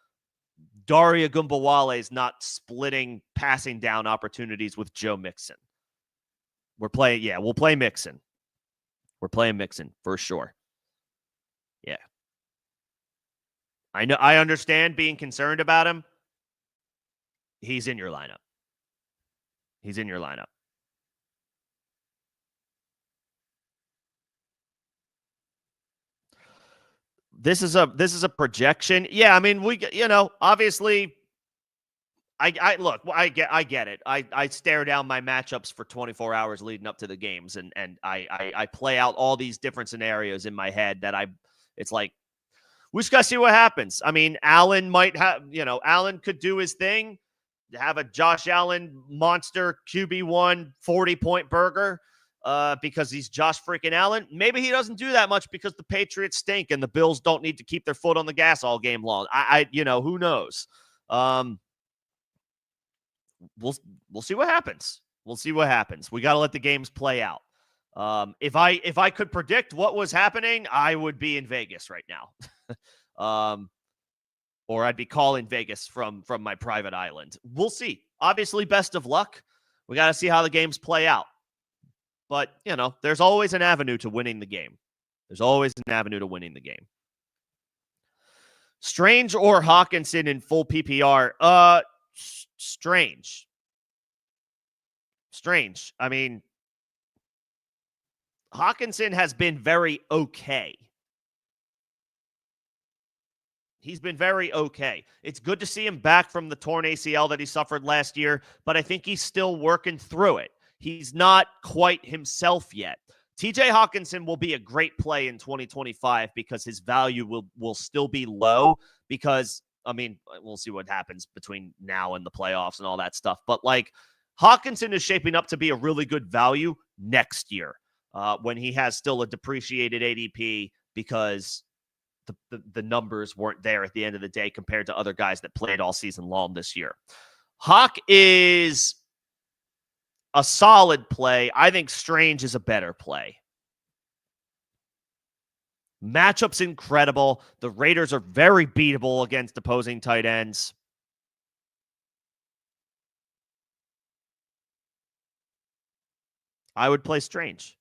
[SPEAKER 1] Daria Gumbawale is not splitting passing down opportunities with Joe Mixon. We'll play Mixon. We're playing Mixon for sure. Yeah. I understand being concerned about him. He's in your lineup. This is a projection. Yeah, I mean, obviously I get it. I stare down my matchups for 24 hours leading up to the games, and I play out all these different scenarios in my head it's like, we just got to see what happens. I mean, Allen might have, Allen could do his thing, have a Josh Allen monster QB1 40-point burger because he's Josh freaking Allen. Maybe he doesn't do that much because the Patriots stink and the Bills don't need to keep their foot on the gas all game long. Who knows? We'll see what happens. We got to let the games play out. If I could predict what was happening, I would be in Vegas right now. Or I'd be calling Vegas from my private island. We'll see. Obviously, best of luck. We got to see how the games play out. But, there's always an avenue to winning the game. Strange or Hawkinson in full PPR? Strange. I mean, Hawkinson has been very okay. He's been very okay. It's good to see him back from the torn ACL that he suffered last year, but I think he's still working through it. He's not quite himself yet. TJ Hawkinson will be a great play in 2025 because his value will still be low because, I mean, we'll see what happens between now and the playoffs and all that stuff. But, like, Hawkinson is shaping up to be a really good value next year when he has still a depreciated ADP because the numbers weren't there at the end of the day compared to other guys that played all season long this year. Hawk is a solid play. I think Strange is a better play. Matchup's incredible. The Raiders are very beatable against opposing tight ends. I would play Strange.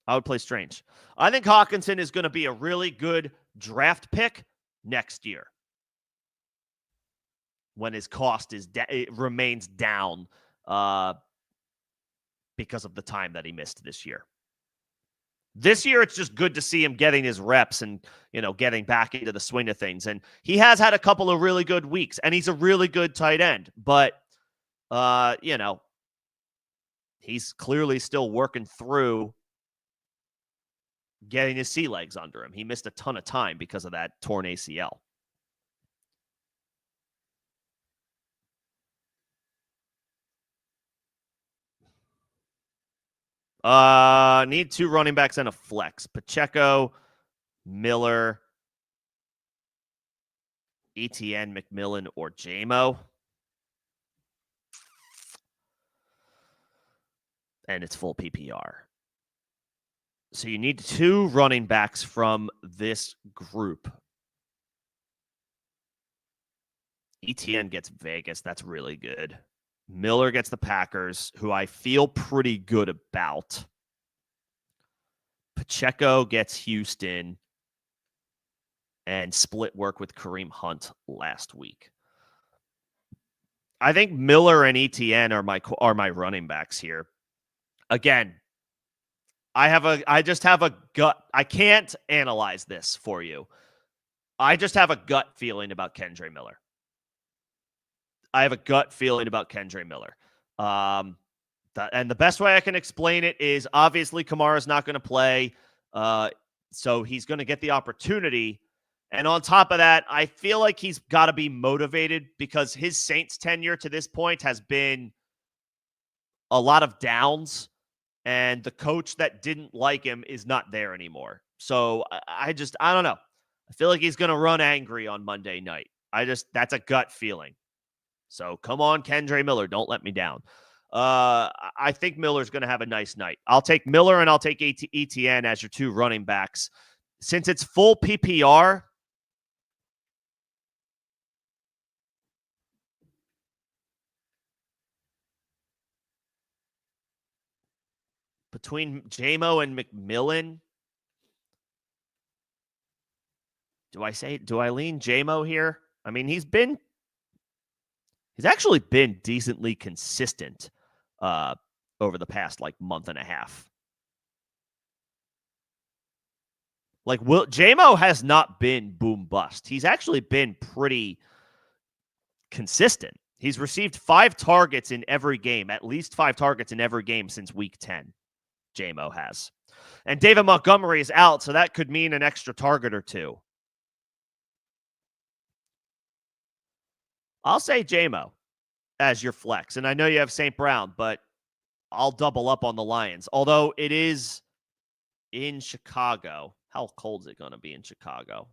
[SPEAKER 1] I think Hawkinson is going to be a really good draft pick next year when his cost it remains down because of the time that he missed this year. This year, it's just good to see him getting his reps and, getting back into the swing of things. And he has had a couple of really good weeks, and he's a really good tight end. But, he's clearly still working through getting his sea legs under him. He missed a ton of time because of that torn ACL. Need 2 running backs and a flex. Pacheco, Miller, ETN, McMillan, or JMO. And it's full PPR. So you need 2 running backs from this group. ETN gets Vegas. That's really good. Miller gets the Packers, who I feel pretty good about. Pacheco gets Houston and split work with Kareem Hunt last week. I think Miller and ETN are my running backs here. Again, I just have a gut. I can't analyze this for you. I just have a gut feeling about Kendre Miller. And the best way I can explain it is obviously Kamara's not going to play. So he's going to get the opportunity. And on top of that, I feel like he's got to be motivated because his Saints tenure to this point has been a lot of downs. And the coach that didn't like him is not there anymore. So I don't know. I feel like he's going to run angry on Monday night. That's a gut feeling. So come on, Kendre Miller. Don't let me down. I think Miller's going to have a nice night. I'll take Miller and I'll take ETN as your 2 running backs. Since it's full PPR, between JMO and McMillan, do I lean JMO here? I mean, he's actually been decently consistent over the past month and a half. JMO has not been boom bust. He's actually been pretty consistent. He's received 5 targets in every game, at least 5 targets in every game since week 10. JMO has. And David Montgomery is out, so that could mean an extra target or 2. I'll say JMO as your flex. And I know you have St. Brown, but I'll double up on the Lions. Although it is in Chicago. How cold is it going to be in Chicago?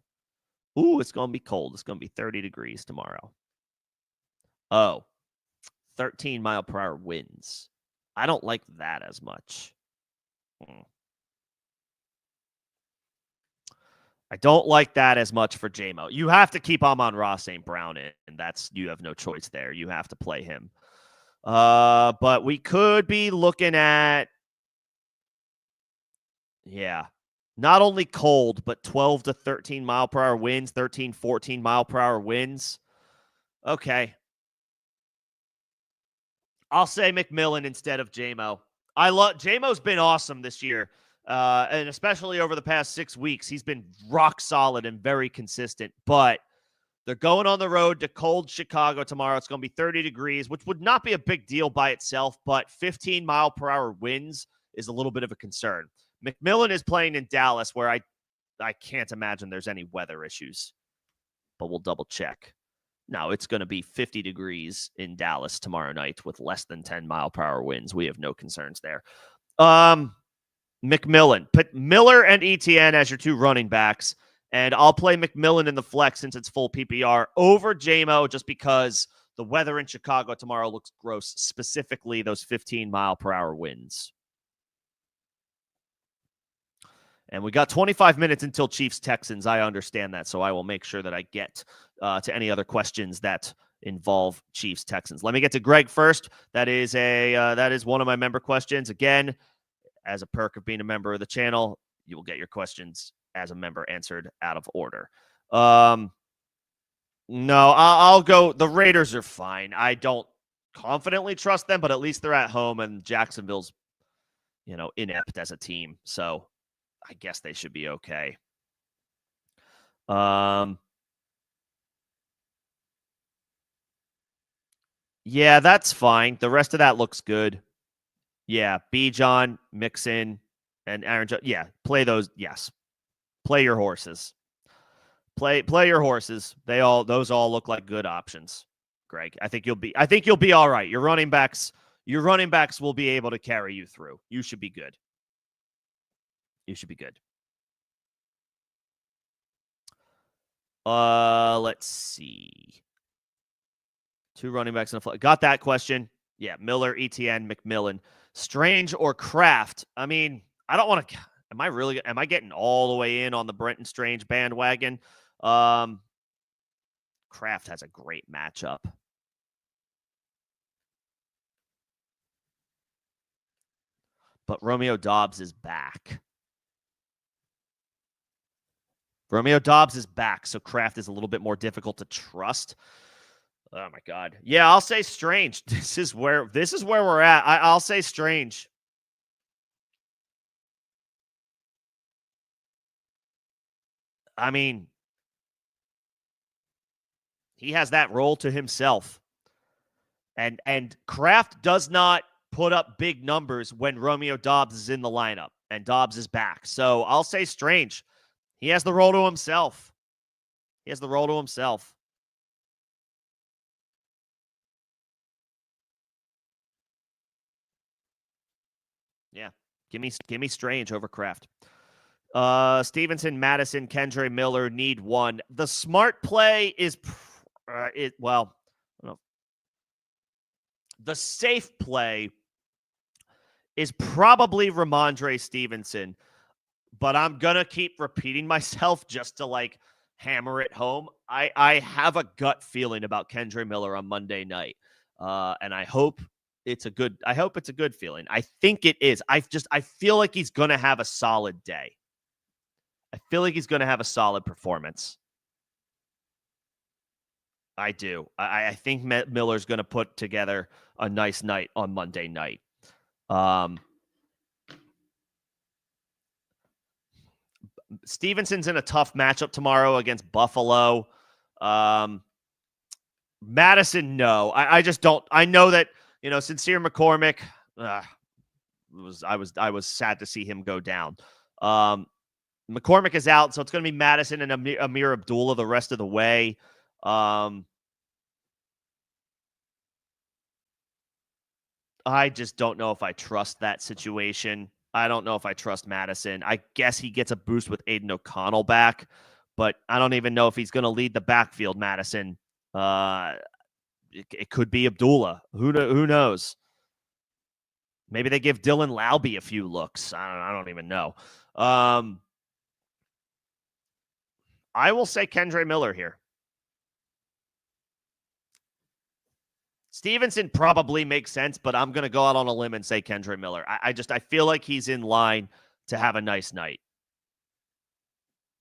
[SPEAKER 1] Ooh, it's going to be cold. It's going to be 30 degrees tomorrow. 13 mile per hour winds. I don't like that as much. I don't like that as much for JMO. You have to keep Amon-Ra St. Brown in, and you have no choice there. You have to play him. But we could be looking at, not only cold, but 12 to 13 mile per hour winds, 13, 14 mile per hour winds. Okay. I'll say McMillan instead of JMO. JMO's been awesome this year. And especially over the past 6 weeks, he's been rock solid and very consistent. But they're going on the road to cold Chicago tomorrow. It's going to be 30 degrees, which would not be a big deal by itself, but 15 mile per hour winds is a little bit of a concern. McMillan is playing in Dallas, where I can't imagine there's any weather issues, but we'll double check. No, it's going to be 50 degrees in Dallas tomorrow night with less than 10-mile-per-hour winds. We have no concerns there. McMillan. Put Miller and ETN as your two running backs, and I'll play McMillan in the flex since it's full PPR over JMO just because the weather in Chicago tomorrow looks gross, specifically those 15-mile-per-hour winds. And we got 25 minutes until Chiefs-Texans. I understand that, so I will make sure that I get to any other questions that involve Chiefs-Texans. Let me get to Greg first. That is one of my member questions. Again, as a perk of being a member of the channel, you will get your questions as a member answered out of order. No, I'll go. The Raiders are fine. I don't confidently trust them, but at least they're at home, and Jacksonville's, inept as a team. So I guess they should be okay. Yeah, that's fine. The rest of that looks good. Yeah, Bijan, Mixon, and Aaron Jones. Yeah, play those. Yes, play your horses. Play your horses. Those all look like good options. Greg, I think you'll be all right. Your running backs will be able to carry you through. You should be good. Let's see. Two running backs in a flag. Got that question. Yeah, Miller, ETN, McMillan. Strange or Kraft? I mean, I don't want to. Am I getting all the way in on the Brenton Strange bandwagon? Kraft has a great matchup. But Romeo Doubs is back. So Kraft is a little bit more difficult to trust. Oh my God. Yeah, I'll say Strange. This is where we're at. I'll say Strange. I mean, he has that role to himself. And Kraft does not put up big numbers when Romeo Doubs is in the lineup and Doubs is back. So I'll say Strange. He has the role to himself. Yeah. Give me Strange over Kraft. Stevenson, Madison, Kendre Miller need one. The smart play is the safe play is probably Ramondre Stevenson, but I'm gonna keep repeating myself just to hammer it home. I have a gut feeling about Kendre Miller on Monday night, and I hope it's a good feeling. I think it is. I feel like he's gonna have a solid day. I feel like he's gonna have a solid performance. I do. I think Miller's gonna put together a nice night on Monday night. Stevenson's in a tough matchup tomorrow against Buffalo. Madison, no. I just don't. I know that, Sincere McCormick, I was sad to see him go down. McCormick is out, so it's going to be Madison and Amir Abdullah the rest of the way. I just don't know if I trust that situation. I don't know if I trust Madison. I guess he gets a boost with Aiden O'Connell back, but I don't even know if he's going to lead the backfield, Madison. It could be Abdullah. Who knows? Maybe they give Dylan Laube a few looks. I don't even know. I will say Kendre Miller here. Stevenson probably makes sense, but I'm going to go out on a limb and say Kendre Miller. I feel like he's in line to have a nice night.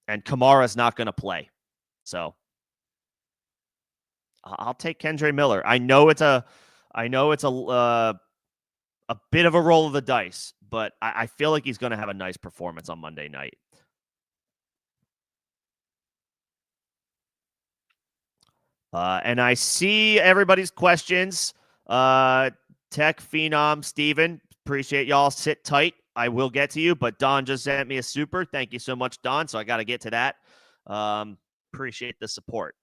[SPEAKER 1] And Kamara's not going to play. So I'll take Kendre Miller. I know it's a bit of a roll of the dice, but I feel like he's going to have a nice performance on Monday night. And I see everybody's questions. Tech Phenom, Steven, appreciate y'all. Sit tight. I will get to you, but Don just sent me a super. Thank you so much, Don. So I got to get to that. Appreciate the support.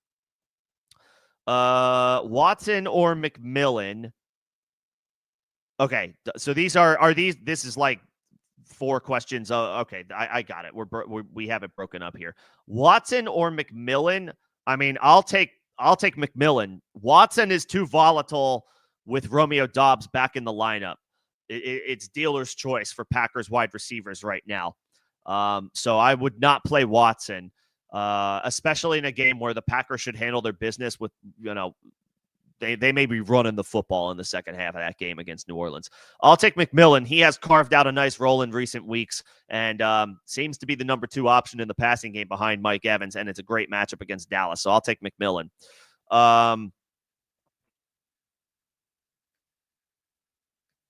[SPEAKER 1] Watson or McMillan. Okay, so these are these. This is like 4 questions. Okay, I got it. We have it broken up here. Watson or McMillan? I mean, I'll take McMillan. Watson is too volatile with Romeo Doubs back in the lineup. It's dealer's choice for Packers wide receivers right now. So I would not play Watson, especially in a game where the Packers should handle their business with, they may be running the football in the second half of that game against New Orleans. I'll take McMillan. He has carved out a nice role in recent weeks and seems to be the number 2 option in the passing game behind Mike Evans, and it's a great matchup against Dallas. So I'll take McMillan.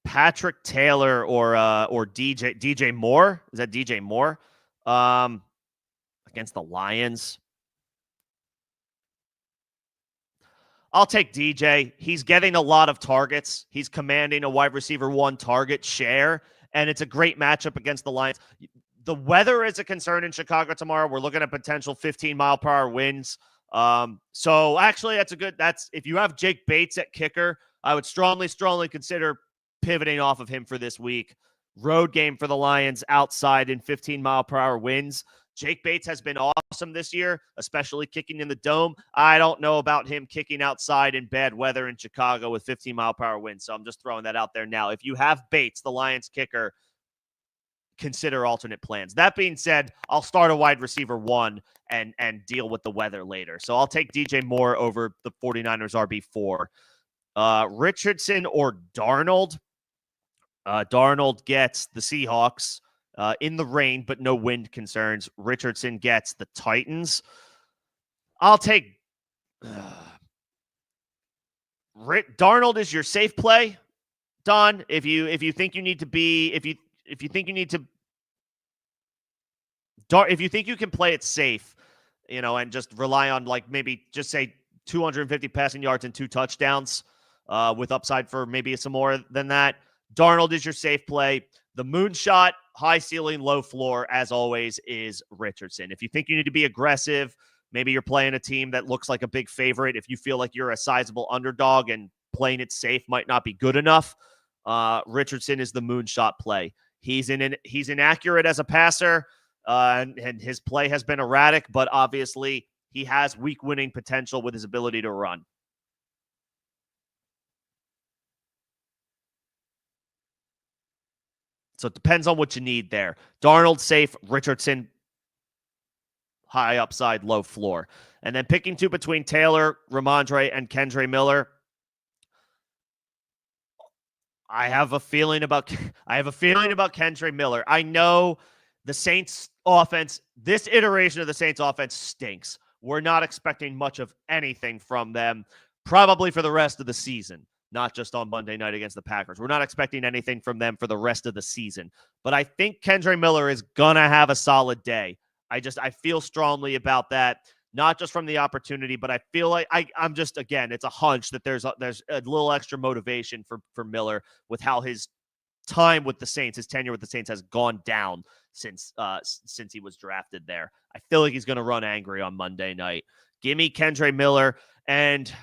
[SPEAKER 1] Patrick Taylor or DJ Moore. Is that DJ Moore? Against the Lions. I'll take DJ. He's getting a lot of targets. He's commanding a wide receiver 1 target share, and it's a great matchup against the Lions. The weather is a concern in Chicago tomorrow. We're looking at potential 15-mile-per-hour winds. So actually, that's if you have Jake Bates at kicker, I would strongly consider pivoting off of him for this week. Road game for the Lions outside in 15-mile-per-hour winds. Jake Bates has been awesome this year, especially kicking in the dome. I don't know about him kicking outside in bad weather in Chicago with 15-mile-per-hour winds, so I'm just throwing that out there now. If you have Bates, the Lions kicker, consider alternate plans. That being said, I'll start a wide receiver 1 and deal with the weather later. So I'll take DJ Moore over the 49ers RB4. Richardson or Darnold? Darnold gets the Seahawks in the rain, but no wind concerns. Richardson gets the Titans. I'll take Darnold is your safe play, Don. If you think you need to be, if you think you need to, if you think you can play it safe, and just rely on maybe just say 250 passing yards and 2 touchdowns, with upside for maybe some more than that. Darnold is your safe play. The moonshot, high ceiling, low floor, as always, is Richardson. If you think you need to be aggressive, maybe you're playing a team that looks like a big favorite. If you feel like you're a sizable underdog and playing it safe might not be good enough, Richardson is the moonshot play. He's inaccurate as a passer, and his play has been erratic, but obviously he has week winning potential with his ability to run. So it depends on what you need there. Darnold safe, Richardson high upside, low floor. And then picking 2 between Taylor, Ramondre, and Kendre Miller. I have a feeling about Kendre Miller. I know the Saints offense, this iteration of the Saints offense stinks. We're not expecting much of anything from them, probably for the rest of the season. Not just on Monday night against the Packers. We're not expecting anything from them for the rest of the season. But I think Kendre Miller is going to have a solid day. I feel strongly about that, not just from the opportunity, but I feel like I'm just, again, it's a hunch that there's a little extra motivation for Miller with how his time with the Saints, his tenure with the Saints has gone down since he was drafted there. I feel like he's going to run angry on Monday night. Give me Kendre Miller, and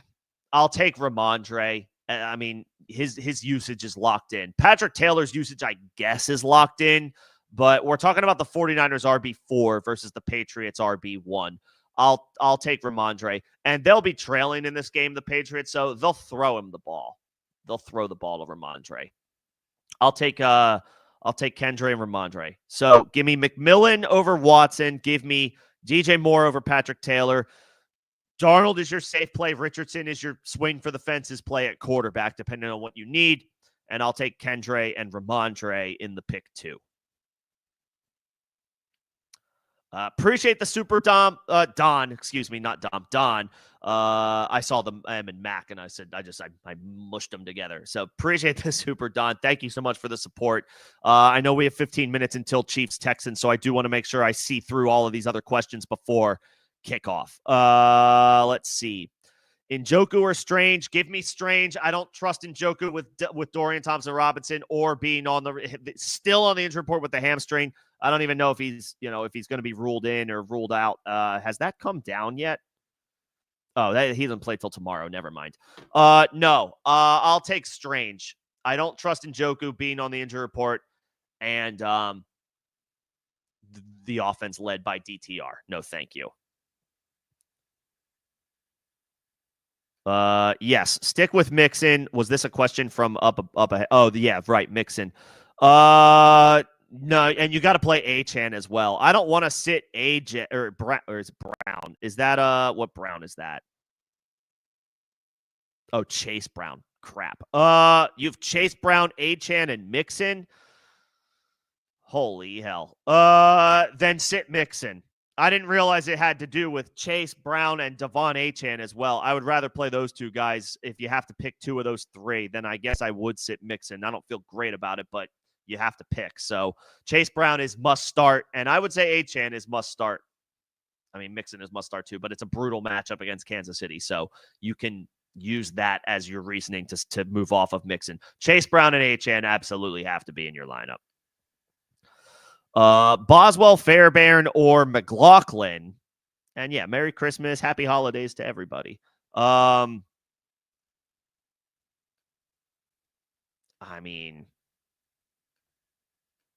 [SPEAKER 1] I'll take Ramondre. I mean, his usage is locked in. Patrick Taylor's usage, I guess, is locked in, but we're talking about the 49ers RB4 versus the Patriots RB1. I'll take Ramondre, and they'll be trailing in this game, the Patriots, so they'll throw him the ball. They'll throw the ball to Ramondre. I'll take Kendre and Ramondre. So give me McMillan over Watson. Give me DJ Moore over Patrick Taylor. Darnold is your safe play. Richardson is your swing for the fences play at quarterback, depending on what you need. And I'll take Kendre and Ramondre in the pick 2. Appreciate the super Don. Excuse me, not Dom. Don. I saw them M and Mac, and I said I mushed them together. So appreciate the super Don. Thank you so much for the support. I know we have 15 minutes until Chiefs Texans, so I do want to make sure I see through all of these other questions before kickoff. Let's see. Njoku or Strange? Give me Strange. I don't trust Njoku with Dorian Thompson-Robinson or being still on the injury report with the hamstring. I don't even know if he's going to be ruled in or ruled out. Has that come down yet? Oh, he doesn't play till tomorrow. Never mind. No. I'll take Strange. I don't trust Njoku being on the injury report, and the offense led by DTR. No, thank you. Yes. Stick with Mixon. Was this a question from up ahead? Oh, yeah, right. Mixon. No, and you got to play Achan as well. I don't want to sit AJ or Brown, or is it Brown? Is that what Brown is that? Oh, Chase Brown. Crap. You've Chase Brown, Achan, and Mixon. Holy hell. Then sit Mixon. I didn't realize it had to do with Chase Brown and Devon Achan as well. I would rather play those two guys. If you have to pick two of those three, then I guess I would sit Mixon. I don't feel great about it, but you have to pick. So Chase Brown is must start, and I would say Achan is must start. I mean, Mixon is must start too, but it's a brutal matchup against Kansas City. So you can use that as your reasoning to move off of Mixon. Chase Brown and Achan absolutely have to be in your lineup. Boswell, Fairbairn, or McLaughlin. And yeah, Merry Christmas, Happy Holidays to everybody. I mean,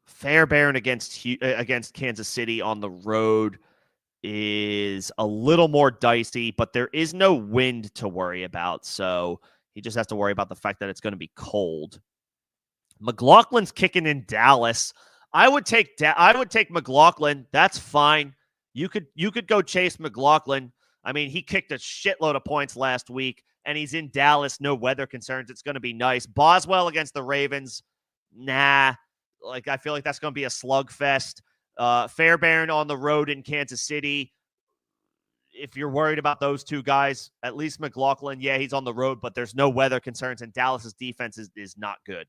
[SPEAKER 1] Fairbairn against Kansas City on the road is a little more dicey, but there is no wind to worry about, so he just has to worry about the fact that it's going to be cold. McLaughlin's kicking in Dallas. I would take McLaughlin. That's fine. You could go chase McLaughlin. I mean, he kicked a shitload of points last week, and he's in Dallas. No weather concerns. It's going to be nice. Boswell against the Ravens. Nah. Like, I feel like that's going to be a slugfest. Fairbairn on the road in Kansas City. If you're worried about those two guys, at least McLaughlin, yeah, he's on the road, but there's no weather concerns, and Dallas's defense is not good.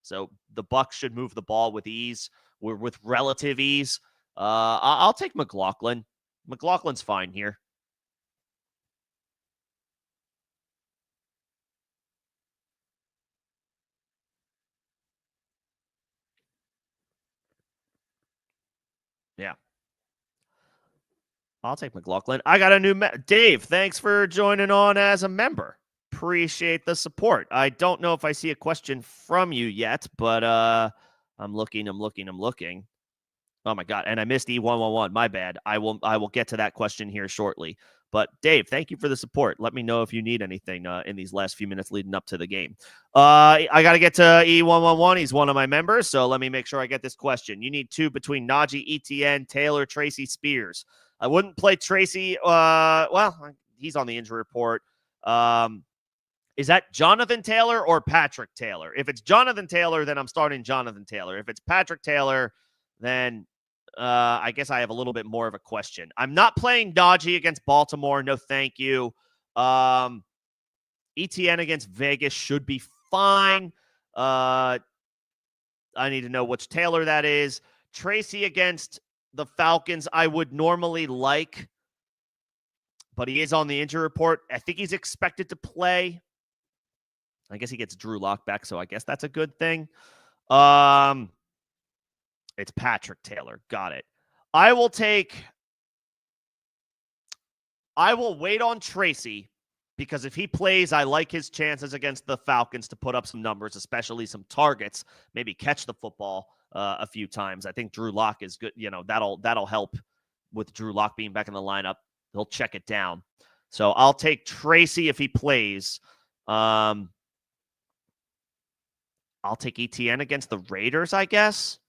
[SPEAKER 1] So the Bucks should move the ball with ease, or with relative ease. I'll take McLaughlin. McLaughlin's fine here. Yeah. I'll take McLaughlin. I got a new Dave, thanks for joining on as a member. Appreciate the support. I don't know if I see a question from you yet, but I'm looking. Oh my god, and I missed E111. My bad. I will get to that question here shortly. But Dave, thank you for the support. Let me know if you need anything in these last few minutes leading up to the game. I got to get to E111. He's one of my members, so let me make sure I get this question. You need two between Najee, ETN, Taylor, Tracy, Spears. I wouldn't play Tracy. Well, he's on the injury report. Is that Jonathan Taylor or Patrick Taylor? If it's Jonathan Taylor, then I'm starting Jonathan Taylor. If it's Patrick Taylor, then I guess I have a little bit more of a question. I'm not playing Najee against Baltimore. No, thank you. ETN against Vegas should be fine. I need to know which Taylor that is. Tracy against the Falcons, I would normally like, but he is on the injury report. I think he's expected to play. I guess he gets Drew Lock back, so I guess that's a good thing. It's Patrick Taylor. Got it. I will wait on Tracy because if he plays, I like his chances against the Falcons to put up some numbers, especially some targets, maybe catch the football a few times. I think Drew Lock is good. You know, that'll help with Drew Lock being back in the lineup. He'll check it down. So I'll take Tracy if he plays. I'll take ETN against the Raiders, I guess.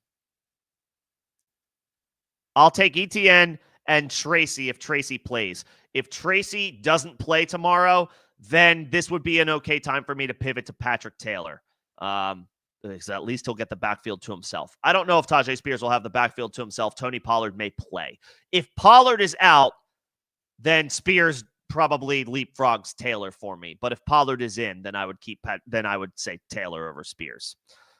[SPEAKER 1] I'll take ETN and Tracy if Tracy plays. If Tracy doesn't play tomorrow, then this would be an okay time for me to pivot to Patrick Taylor. Because at least he'll get the backfield to himself. I don't know if Tajay Spears will have the backfield to himself. Tony Pollard may play. If Pollard is out, then Spears probably leapfrogs Taylor for me. But if Pollard is in, then I would say Taylor over Spears.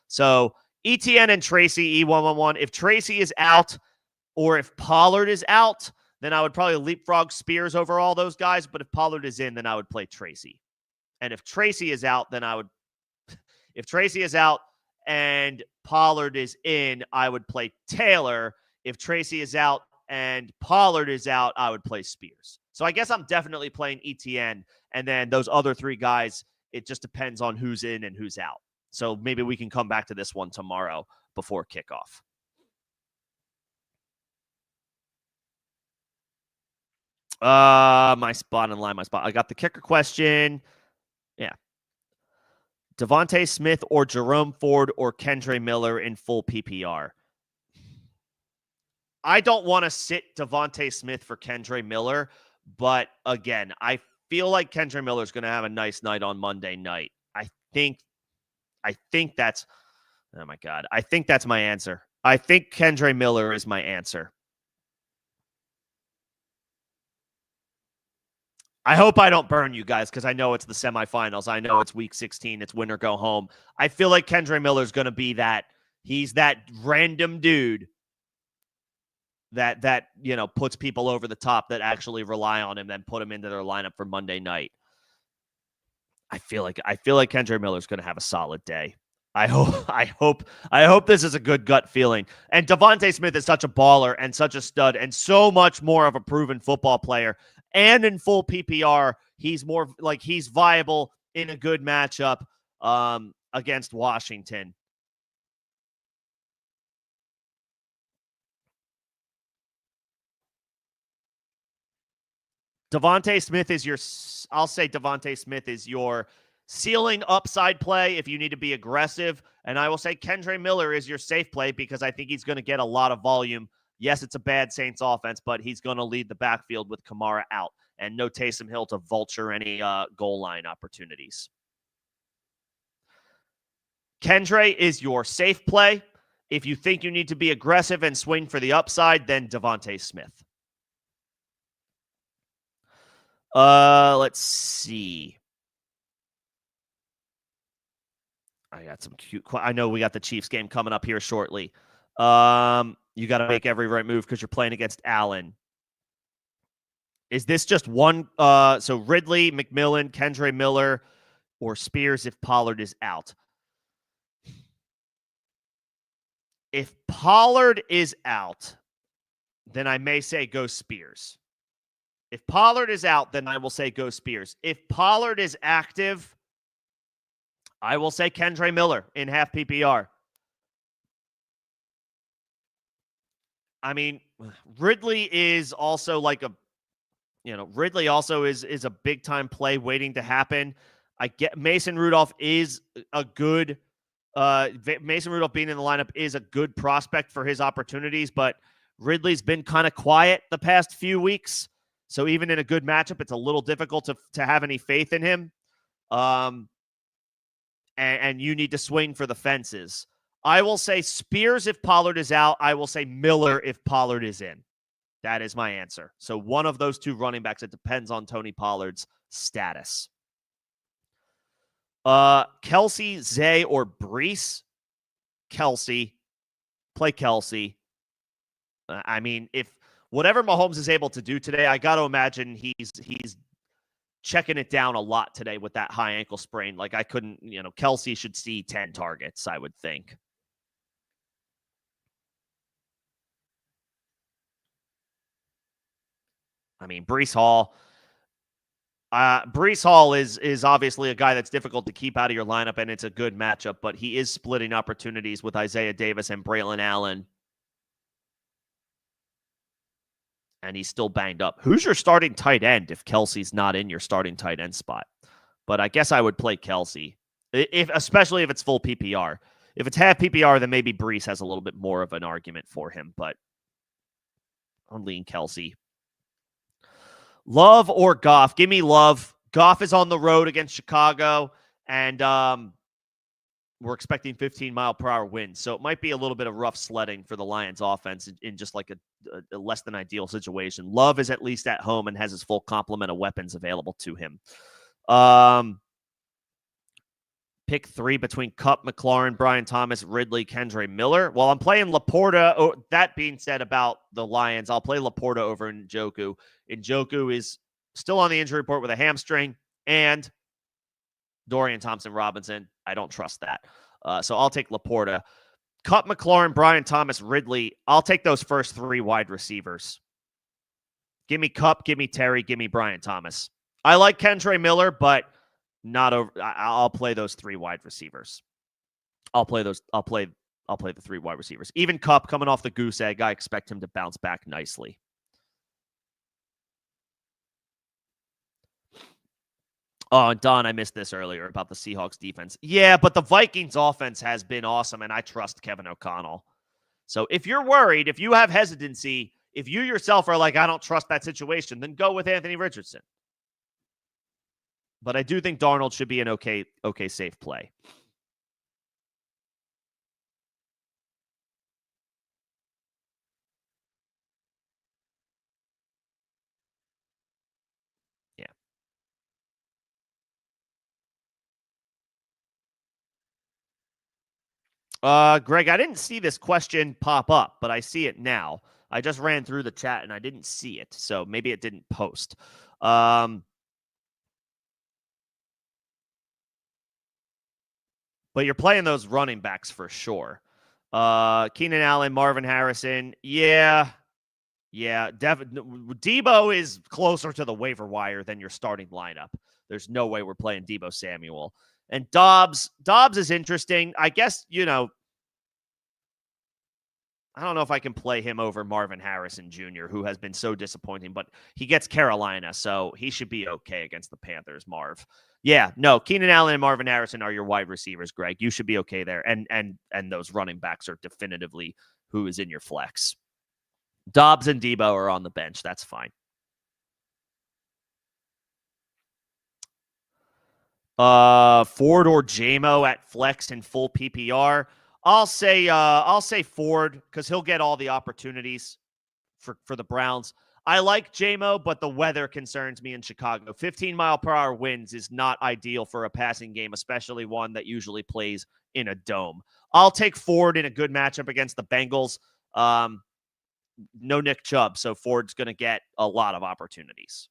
[SPEAKER 1] So ETN and Tracy, E111. If Tracy is out, or if Pollard is out, then I would probably leapfrog Spears over all those guys. But if Pollard is in, then I would play Tracy. And if Tracy is out, then if Tracy is out and Pollard is in, I would play Taylor. If Tracy is out and Pollard is out, I would play Spears. So I guess I'm definitely playing ETN. And then those other 3 guys, it just depends on who's in and who's out. So maybe we can come back to this one tomorrow before kickoff. My spot in line, I got the kicker question. Yeah. Devontae Smith or Jerome Ford or Kendre Miller in full PPR. I don't want to sit Devontae Smith for Kendre Miller, but again, I feel like Kendre Miller is going to have a nice night on Monday night. I think that's, oh my God, I think that's my answer. I think Kendre Miller is my answer. I hope I don't burn you guys because I know it's the semifinals. I know it's week 16. It's win or go home. I feel like Kendre Miller is going to be that. He's that random dude that puts people over the top that actually rely on him, then put him into their lineup for Monday night. I feel like Kendre Miller is going to have a solid day. I hope this is a good gut feeling. And Devontae Smith is such a baller and such a stud and so much more of a proven football player. And in full PPR, he's more like he's viable in a good matchup against Washington. Devontae Smith is I'll say Devontae Smith is your ceiling upside play if you need to be aggressive. And I will say Kendre Miller is your safe play because I think he's going to get a lot of volume. Yes, it's a bad Saints offense, but he's going to lead the backfield with Kamara out and no Taysom Hill to vulture any goal line opportunities. Kendre is your safe play. If you think you need to be aggressive and swing for the upside, then Devontae Smith. Let's see. I got some cute. I know we got the Chiefs game coming up here shortly. You got to make every right move because you're playing against Allen. Is this just one? So Ridley, McMillan, Kendre Miller, or Spears if Pollard is out? If Pollard is out, then I may say go Spears. If Pollard is out, then I will say go Spears. If Pollard is active, I will say Kendre Miller in half PPR. I mean, Ridley is also like Ridley also is a big time play waiting to happen. I get Mason Rudolph is a good Mason Rudolph being in the lineup is a good prospect for his opportunities, but Ridley's been kind of quiet the past few weeks. So even in a good matchup, it's a little difficult to have any faith in him. And you need to swing for the fences. I will say Spears if Pollard is out. I will say Miller if Pollard is in. That is my answer. So one of those 2 running backs. It depends on Tony Pollard's status. Kelsey, Zay, or Brees? Kelsey. Play Kelsey. I mean, if whatever Mahomes is able to do today, I got to imagine he's checking it down a lot today with that high ankle sprain. Like I couldn't, Kelsey should see 10 targets, I would think. I mean, Brees Hall. Brees Hall is obviously a guy that's difficult to keep out of your lineup, and it's a good matchup, but he is splitting opportunities with Isaiah Davis and Braylon Allen. And he's still banged up. Who's your starting tight end if Kelsey's not in your starting tight end spot? But I guess I would play Kelsey, especially if it's full PPR. If it's half PPR, then maybe Brees has a little bit more of an argument for him, but I'm leaning Kelsey. Love or Goff? Give me Love. Goff is on the road against Chicago, and we're expecting 15-mile-per-hour winds. So it might be a little bit of rough sledding for the Lions offense in just like a less than ideal situation. Love is at least at home and has his full complement of weapons available to him. Pick 3 between Kupp, McLaurin, Brian Thomas, Ridley, Kendre Miller. Well, I'm playing Laporta. Oh, that being said about the Lions, I'll play Laporta over Njoku. Njoku is still on the injury report with a hamstring, and Dorian Thompson-Robinson, I don't trust that. So I'll take Laporta. Kupp, McLaurin, Brian Thomas, Ridley. I'll take those first 3 wide receivers. Give me Kupp, give me Terry, give me Brian Thomas. I like Kendre Miller, but not over. I'll play those 3 wide receivers. I'll play the 3 wide receivers. Even Kupp coming off the goose egg, I expect him to bounce back nicely. Oh, and Don, I missed this earlier about the Seahawks defense. Yeah, but the Vikings offense has been awesome, and I trust Kevin O'Connell. So if you're worried, if you have hesitancy, if you yourself are like, I don't trust that situation, then go with Anthony Richardson. But I do think Darnold should be an okay, safe play. Greg, I didn't see this question pop up, but I see it now. I just ran through the chat and I didn't see it, so maybe it didn't post. But you're playing those running backs for sure. Keenan Allen, Marvin Harrison. Yeah. Debo is closer to the waiver wire than your starting lineup. There's no way we're playing Debo Samuel. And Dobbs is interesting. I guess, I don't know if I can play him over Marvin Harrison Jr., who has been so disappointing, but he gets Carolina, so he should be okay against the Panthers, Marv. Yeah, no, Keenan Allen and Marvin Harrison are your wide receivers, Greg. You should be okay there. And those running backs are definitively who is in your flex. Dobbs and Debo are on the bench. That's fine. Ford or JMO at flex in full PPR. I'll say Ford because he'll get all the opportunities for the Browns. I like JMO, but the weather concerns me in Chicago. 15-mile-per-hour winds is not ideal for a passing game, especially one that usually plays in a dome. I'll take Ford in a good matchup against the Bengals. No Nick Chubb, so Ford's going to get a lot of opportunities.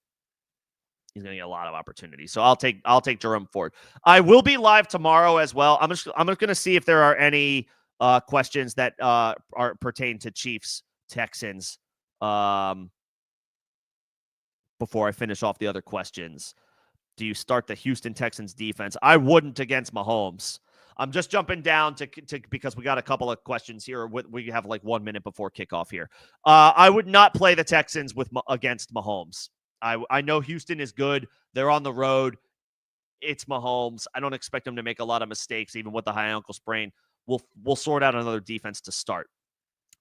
[SPEAKER 1] He's going to get a lot of opportunities. So I'll take Jerome Ford. I will be live tomorrow as well. I'm just going to see if there are any questions that are pertain to Chiefs Texans before I finish off the other questions. Do you start the Houston Texans defense? I wouldn't against Mahomes. I'm just jumping down to because we got a couple of questions here. We have like 1 minute before kickoff here. I would not play the Texans against Mahomes. I know Houston is good. They're on the road. It's Mahomes. I don't expect him to make a lot of mistakes, even with the high ankle sprain. We'll sort out another defense to start.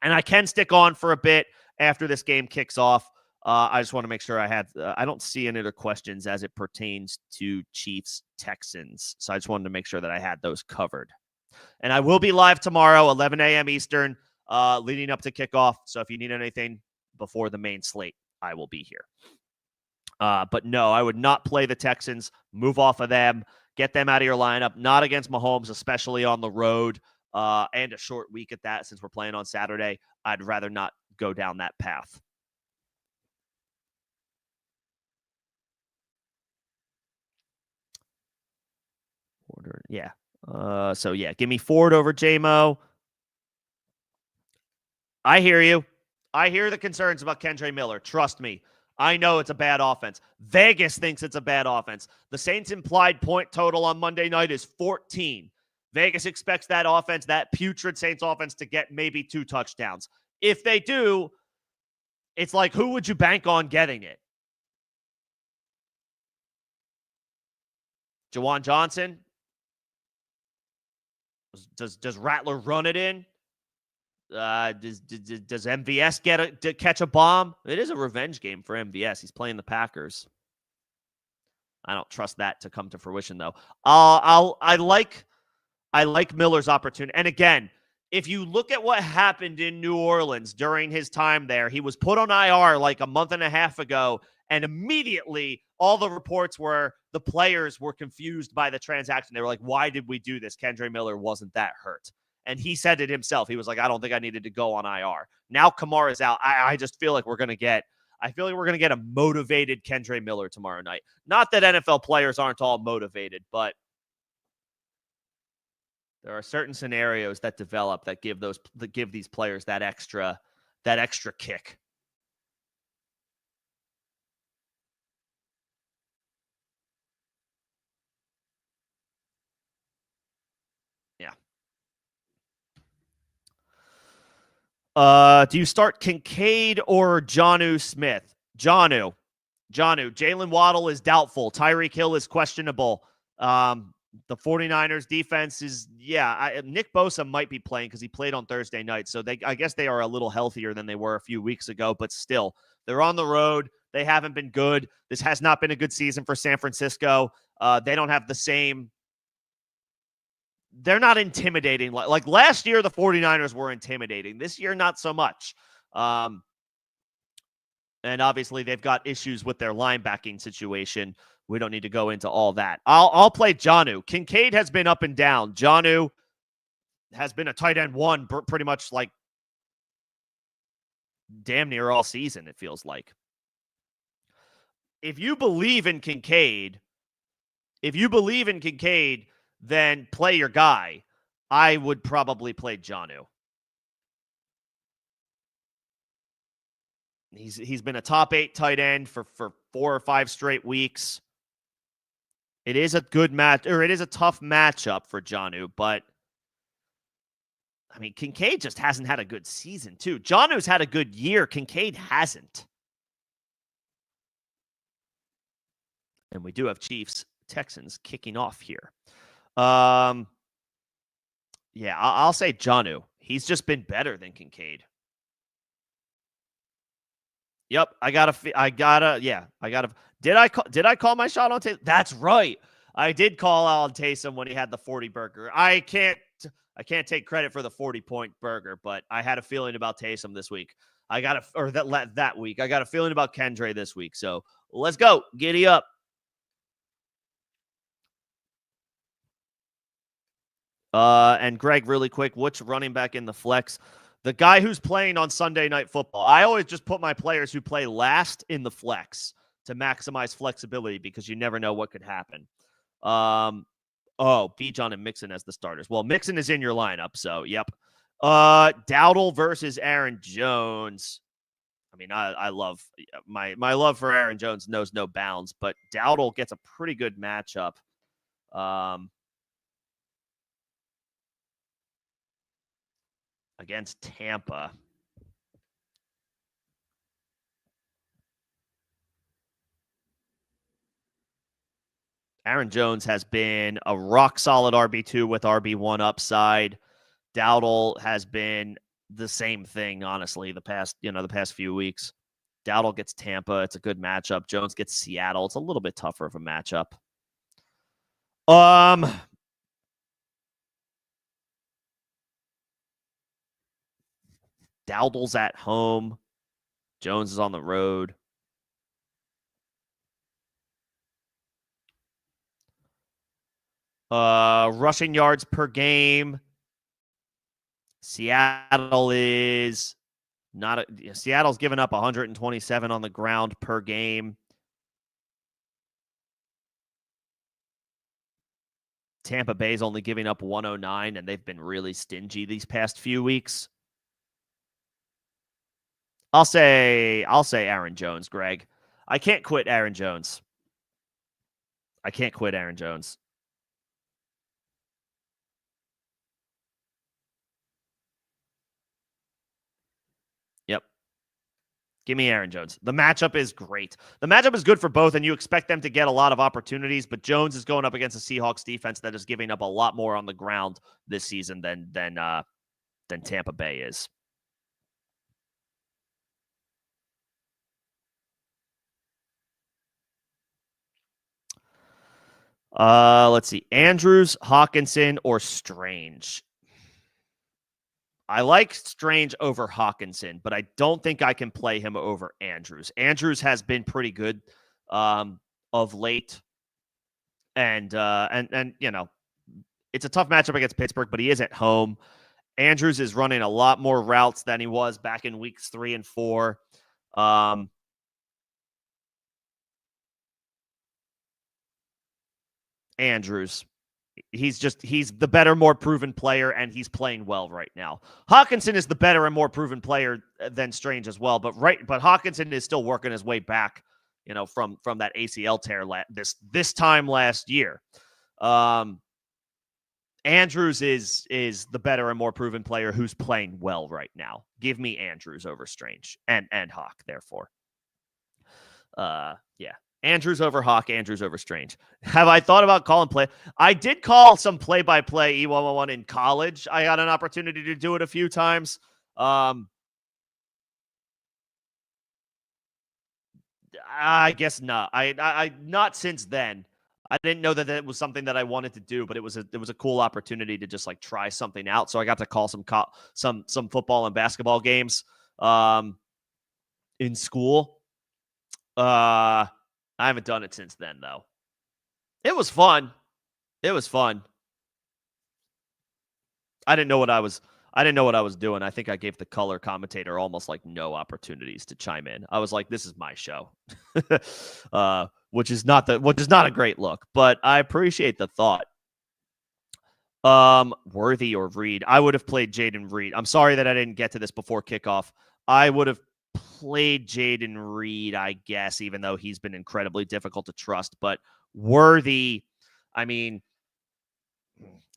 [SPEAKER 1] And I can stick on for a bit after this game kicks off. I just want to make sure I don't see any other questions as it pertains to Chiefs Texans. So I just wanted to make sure that I had those covered. And I will be live tomorrow, 11 a.m. Eastern, leading up to kickoff. So if you need anything before the main slate, I will be here. But no, I would not play the Texans. Move off of them. Get them out of your lineup. Not against Mahomes, especially on the road and a short week at that since we're playing on Saturday. I'd rather not go down that path. Yeah. So, yeah, give me Ford over JMO. I hear you. I hear the concerns about Kendre Miller. Trust me. I know it's a bad offense. Vegas thinks it's a bad offense. The Saints' implied point total on Monday night is 14. Vegas expects that offense, that putrid Saints offense, to get maybe 2 touchdowns. If they do, it's like, who would you bank on getting it? Jawan Johnson? Does Rattler run it in? Does MVS catch a bomb? It is a revenge game for MVS. He's playing the Packers. I don't trust that to come to fruition, though. I like Miller's opportunity. And again, if you look at what happened in New Orleans during his time there, he was put on IR like a month and a half ago, and immediately all the reports were the players were confused by the transaction. They were like, why did we do this? Kendre Miller wasn't that hurt. And he said it himself. He was like, I don't think I needed to go on IR. Now Kamara's out. I just feel like we're going to get a motivated Kendre Miller tomorrow night. Not that NFL players aren't all motivated, but there are certain scenarios that develop that give these players that extra kick. Do you start Kincaid or Jonnu Smith? Jonnu. Jalen Waddle is doubtful. Tyreek Hill is questionable. The 49ers defense is, Nick Bosa might be playing because he played on Thursday night. So I guess they are a little healthier than they were a few weeks ago, but still, they're on the road. They haven't been good. This has not been a good season for San Francisco. They don't have the same. They're not intimidating. Like last year, the 49ers were intimidating. This year, not so much. And obviously, they've got issues with their linebacking situation. We don't need to go into all that. I'll play Jonnu. Kincaid has been up and down. Jonnu has been a tight end one pretty much like damn near all season, it feels like. If you believe in Kincaid, then play your guy. I would probably play Jonnu. He's been a top 8 tight end for 4 or 5 straight weeks. It is a good match, or it is a tough matchup for Jonnu, but I mean, Kincaid just hasn't had a good season, too. Jonnu's had a good year. Kincaid hasn't. And we do have Chiefs Texans kicking off here. I'll say Jonnu. He's just been better than Kincaid. Yep, Did I call my shot on Taysom? That's right. I did call on Taysom when he had the 40 burger. I can't take credit for the 40-point burger, but I had a feeling about Taysom this week. That week. I got a feeling about Kendra this week. So let's go. Giddy up. And Greg, really quick, which running back in the flex? The guy who's playing on Sunday Night Football. I always just put my players who play last in the flex to maximize flexibility because you never know what could happen. Bijan and Mixon as the starters. Well, Mixon is in your lineup, so yep. Dowdle versus Aaron Jones. I mean, I love my love for Aaron Jones knows no bounds, but Dowdle gets a pretty good matchup. Against Tampa. Aaron Jones has been a rock-solid RB2 with RB1 upside. Dowdle has been the same thing, honestly, the past few weeks. Dowdle gets Tampa. It's a good matchup. Jones gets Seattle. It's a little bit tougher of a matchup. Dowdle's at home. Jones is on the road. Rushing yards per game. Seattle's given up 127 on the ground per game. Tampa Bay's only giving up 109, and they've been really stingy these past few weeks. I'll say Aaron Jones, Greg. I can't quit Aaron Jones. Yep. Give me Aaron Jones. The matchup is great. The matchup is good for both, and you expect them to get a lot of opportunities, but Jones is going up against a Seahawks defense that is giving up a lot more on the ground this season than Tampa Bay is. Let's see. Andrews, Hawkinson, or Strange. I like Strange over Hawkinson, but I don't think I can play him over Andrews. Andrews has been pretty good of late. And you know, it's a tough matchup against Pittsburgh, but he is at home. Andrews is running a lot more routes than he was back in weeks 3 and 4. Andrews. He's the better, more proven player, and he's playing well right now. Hawkinson is the better and more proven player than Strange as well, but Hawkinson is still working his way back, from that ACL tear this time last year. Andrews is the better and more proven player who's playing well right now. Give me Andrews over Strange and Hawk, therefore. Yeah. Andrews over Hawk, Andrews over Strange. Have I thought about calling play? I did call some play-by-play E111 in college. I got an opportunity to do it a few times. I guess not. I not since then. I didn't know that it was something that I wanted to do, but it was a cool opportunity to just like try something out. So I got to call some football and basketball games in school. I haven't done it since then though. It was fun. It was fun. I didn't know what I was doing. I think I gave the color commentator almost like no opportunities to chime in. I was like, this is my show. Which is not a great look, but I appreciate the thought. Worthy or Reed. I would have played Jaden Reed. I'm sorry that I didn't get to this before kickoff. I would have played Jaden Reed, I guess, even though he's been incredibly difficult to trust. But Worthy, I mean,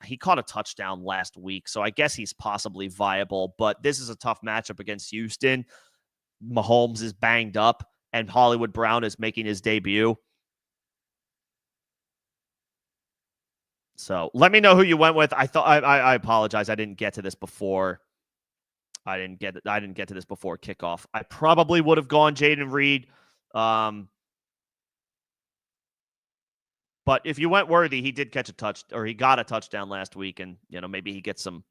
[SPEAKER 1] he caught a touchdown last week, so I guess he's possibly viable. But this is a tough matchup against Houston. Mahomes is banged up, and Hollywood Brown is making his debut. So let me know who you went with. I apologize. I didn't get to this before. I didn't get to this before kickoff. I probably would have gone Jaden Reed. But if you went Worthy, he did catch he got a touchdown last week, and maybe he gets some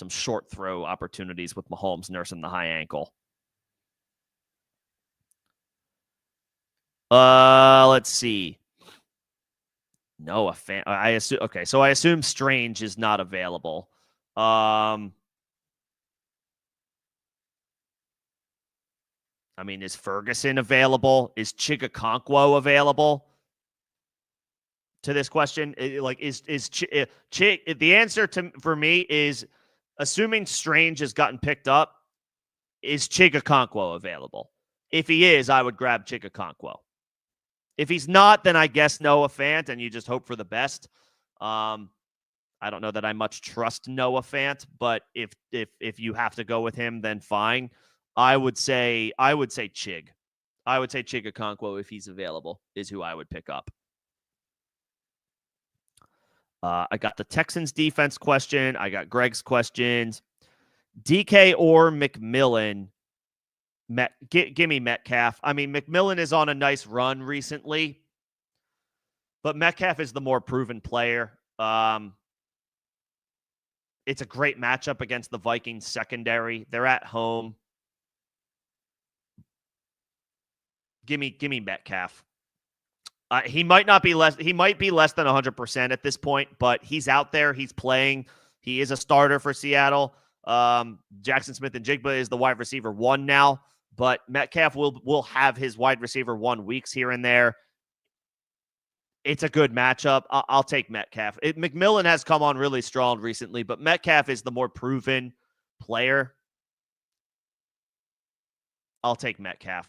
[SPEAKER 1] short throw opportunities with Mahomes nursing the high ankle. Let's see. Noah Fant. I assume. Okay, so I assume Strange is not available. I mean, is Ferguson available? Is Chigakonkwo available? To this question, the answer for me is, assuming Strange has gotten picked up, is Chigakonkwo available? If he is, I would grab Chigakonkwo. If he's not, then I guess Noah Fant, and you just hope for the best. I don't know that I much trust Noah Fant, but if you have to go with him, then fine. I would say Chig. I would say Chigakonkwo, if he's available, is who I would pick up. I got the Texans defense question. I got Greg's questions. DK or McMillan? Give me Metcalf. I mean, McMillan is on a nice run recently, but Metcalf is the more proven player. It's a great matchup against the Vikings secondary. They're at home. Give me Metcalf. He might be less than 100% at this point, but he's out there. He's playing. He is a starter for Seattle. Jackson Smith-Njigba is the wide receiver 1 now, but Metcalf will have his wide receiver 1 weeks here and there. It's a good matchup. I'll take Metcalf. McMillan has come on really strong recently, but Metcalf is the more proven player. I'll take Metcalf.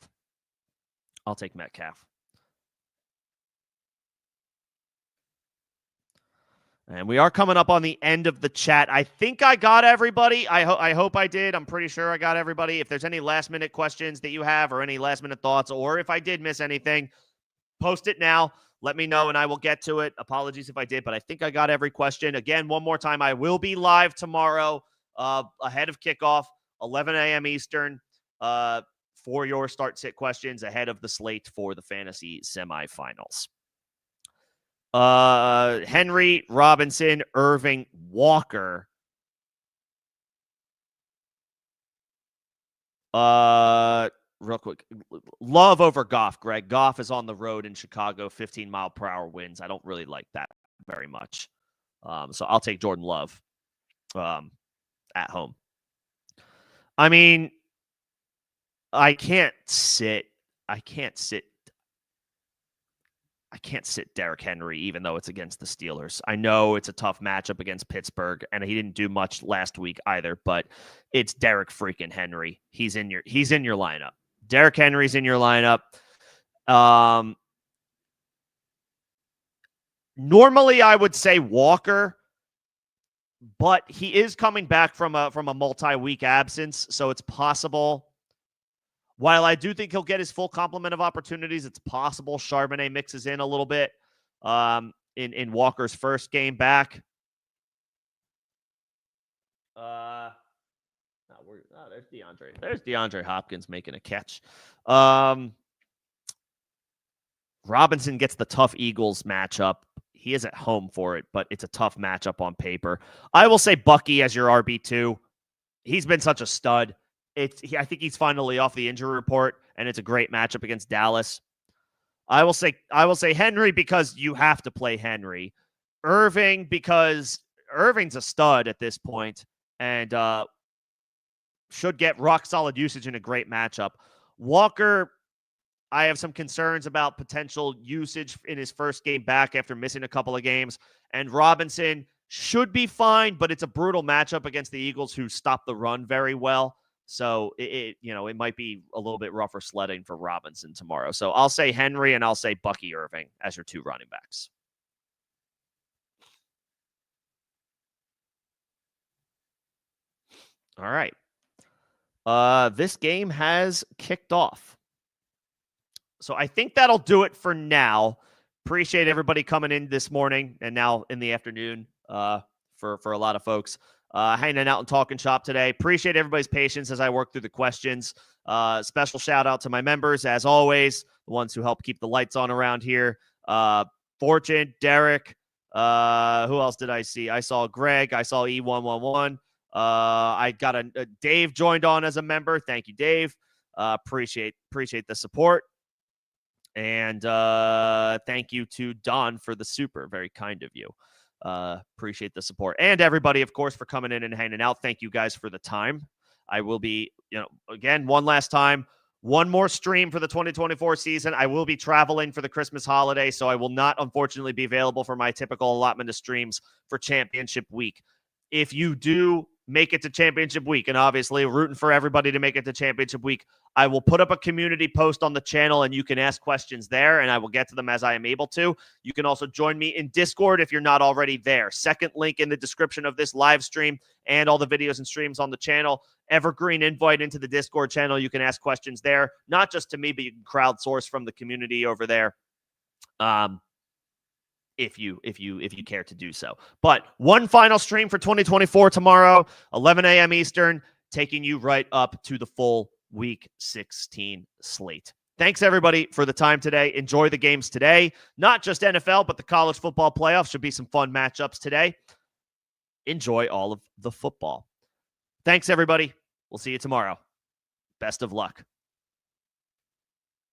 [SPEAKER 1] And we are coming up on the end of the chat. I think I got everybody. I hope I did. I'm pretty sure I got everybody. If there's any last-minute questions that you have or any last-minute thoughts, or if I did miss anything, post it now. Let me know, and I will get to it. Apologies if I did, but I think I got every question. Again, one more time, I will be live tomorrow ahead of kickoff, 11 a.m. Eastern, for your start-sit questions ahead of the slate for the fantasy semifinals. Henry, Robinson, Irving, Walker. Real quick. Love over Goff, Greg. Goff is on the road in Chicago, 15-mile-per-hour winds. I don't really like that very much. So I'll take Jordan Love at home. I mean, I can't sit Derrick Henry, even though it's against the Steelers. I know it's a tough matchup against Pittsburgh, and he didn't do much last week either, but it's Derrick freaking Henry. He's in your lineup. Derrick Henry's in your lineup. Normally I would say Walker, but he is coming back from a multi-week absence, so it's possible. While I do think he'll get his full complement of opportunities, it's possible Charbonnet mixes in a little bit in Walker's first game back. There's DeAndre. There's DeAndre Hopkins making a catch. Robinson gets the tough Eagles matchup. He is at home for it, but it's a tough matchup on paper. I will say Bucky as your RB2. He's been such a stud. I think he's finally off the injury report, and it's a great matchup against Dallas. I will say Henry because you have to play Henry. Irving because Irving's a stud at this point and should get rock solid usage in a great matchup. Walker, I have some concerns about potential usage in his first game back after missing a couple of games. And Robinson should be fine, but it's a brutal matchup against the Eagles who stop the run very well. So it might be a little bit rougher sledding for Robinson tomorrow. So I'll say Henry and I'll say Bucky Irving as your two running backs. All right. This game has kicked off. So I think that'll do it for now. Appreciate everybody coming in this morning and now in the afternoon for a lot of folks. Hanging out and talking shop today. Appreciate everybody's patience as I work through the questions. Special shout out to my members, as always, the ones who help keep the lights on around here. Fortune, Derek. Who else did I see? I saw Greg. I saw E111. I got a Dave joined on as a member. Thank you, Dave. Appreciate the support. And thank you to Don for the super. Very kind of you. Appreciate the support. And everybody, of course, for coming in and hanging out. Thank you guys for the time. I will be, again, one last time, one more stream for the 2024 season. I will be traveling for the Christmas holiday, so I will not, unfortunately, be available for my typical allotment of streams for championship week. If you do make it to championship week, and obviously rooting for everybody to make it to championship week, I will put up a community post on the channel and you can ask questions there and I will get to them as I am able to. You can also join me in Discord if you're not already there. Second link in the description of this live stream and all the videos and streams on the channel. Evergreen invite into the Discord channel. You can ask questions there, not just to me, but you can crowdsource from the community over there. If you care to do so. But one final stream for 2024 tomorrow, 11 a.m. Eastern, taking you right up to the full Week 16 slate. Thanks, everybody, for the time today. Enjoy the games today. Not just NFL, but the college football playoffs. Should be some fun matchups today. Enjoy all of the football. Thanks, everybody. We'll see you tomorrow. Best of luck.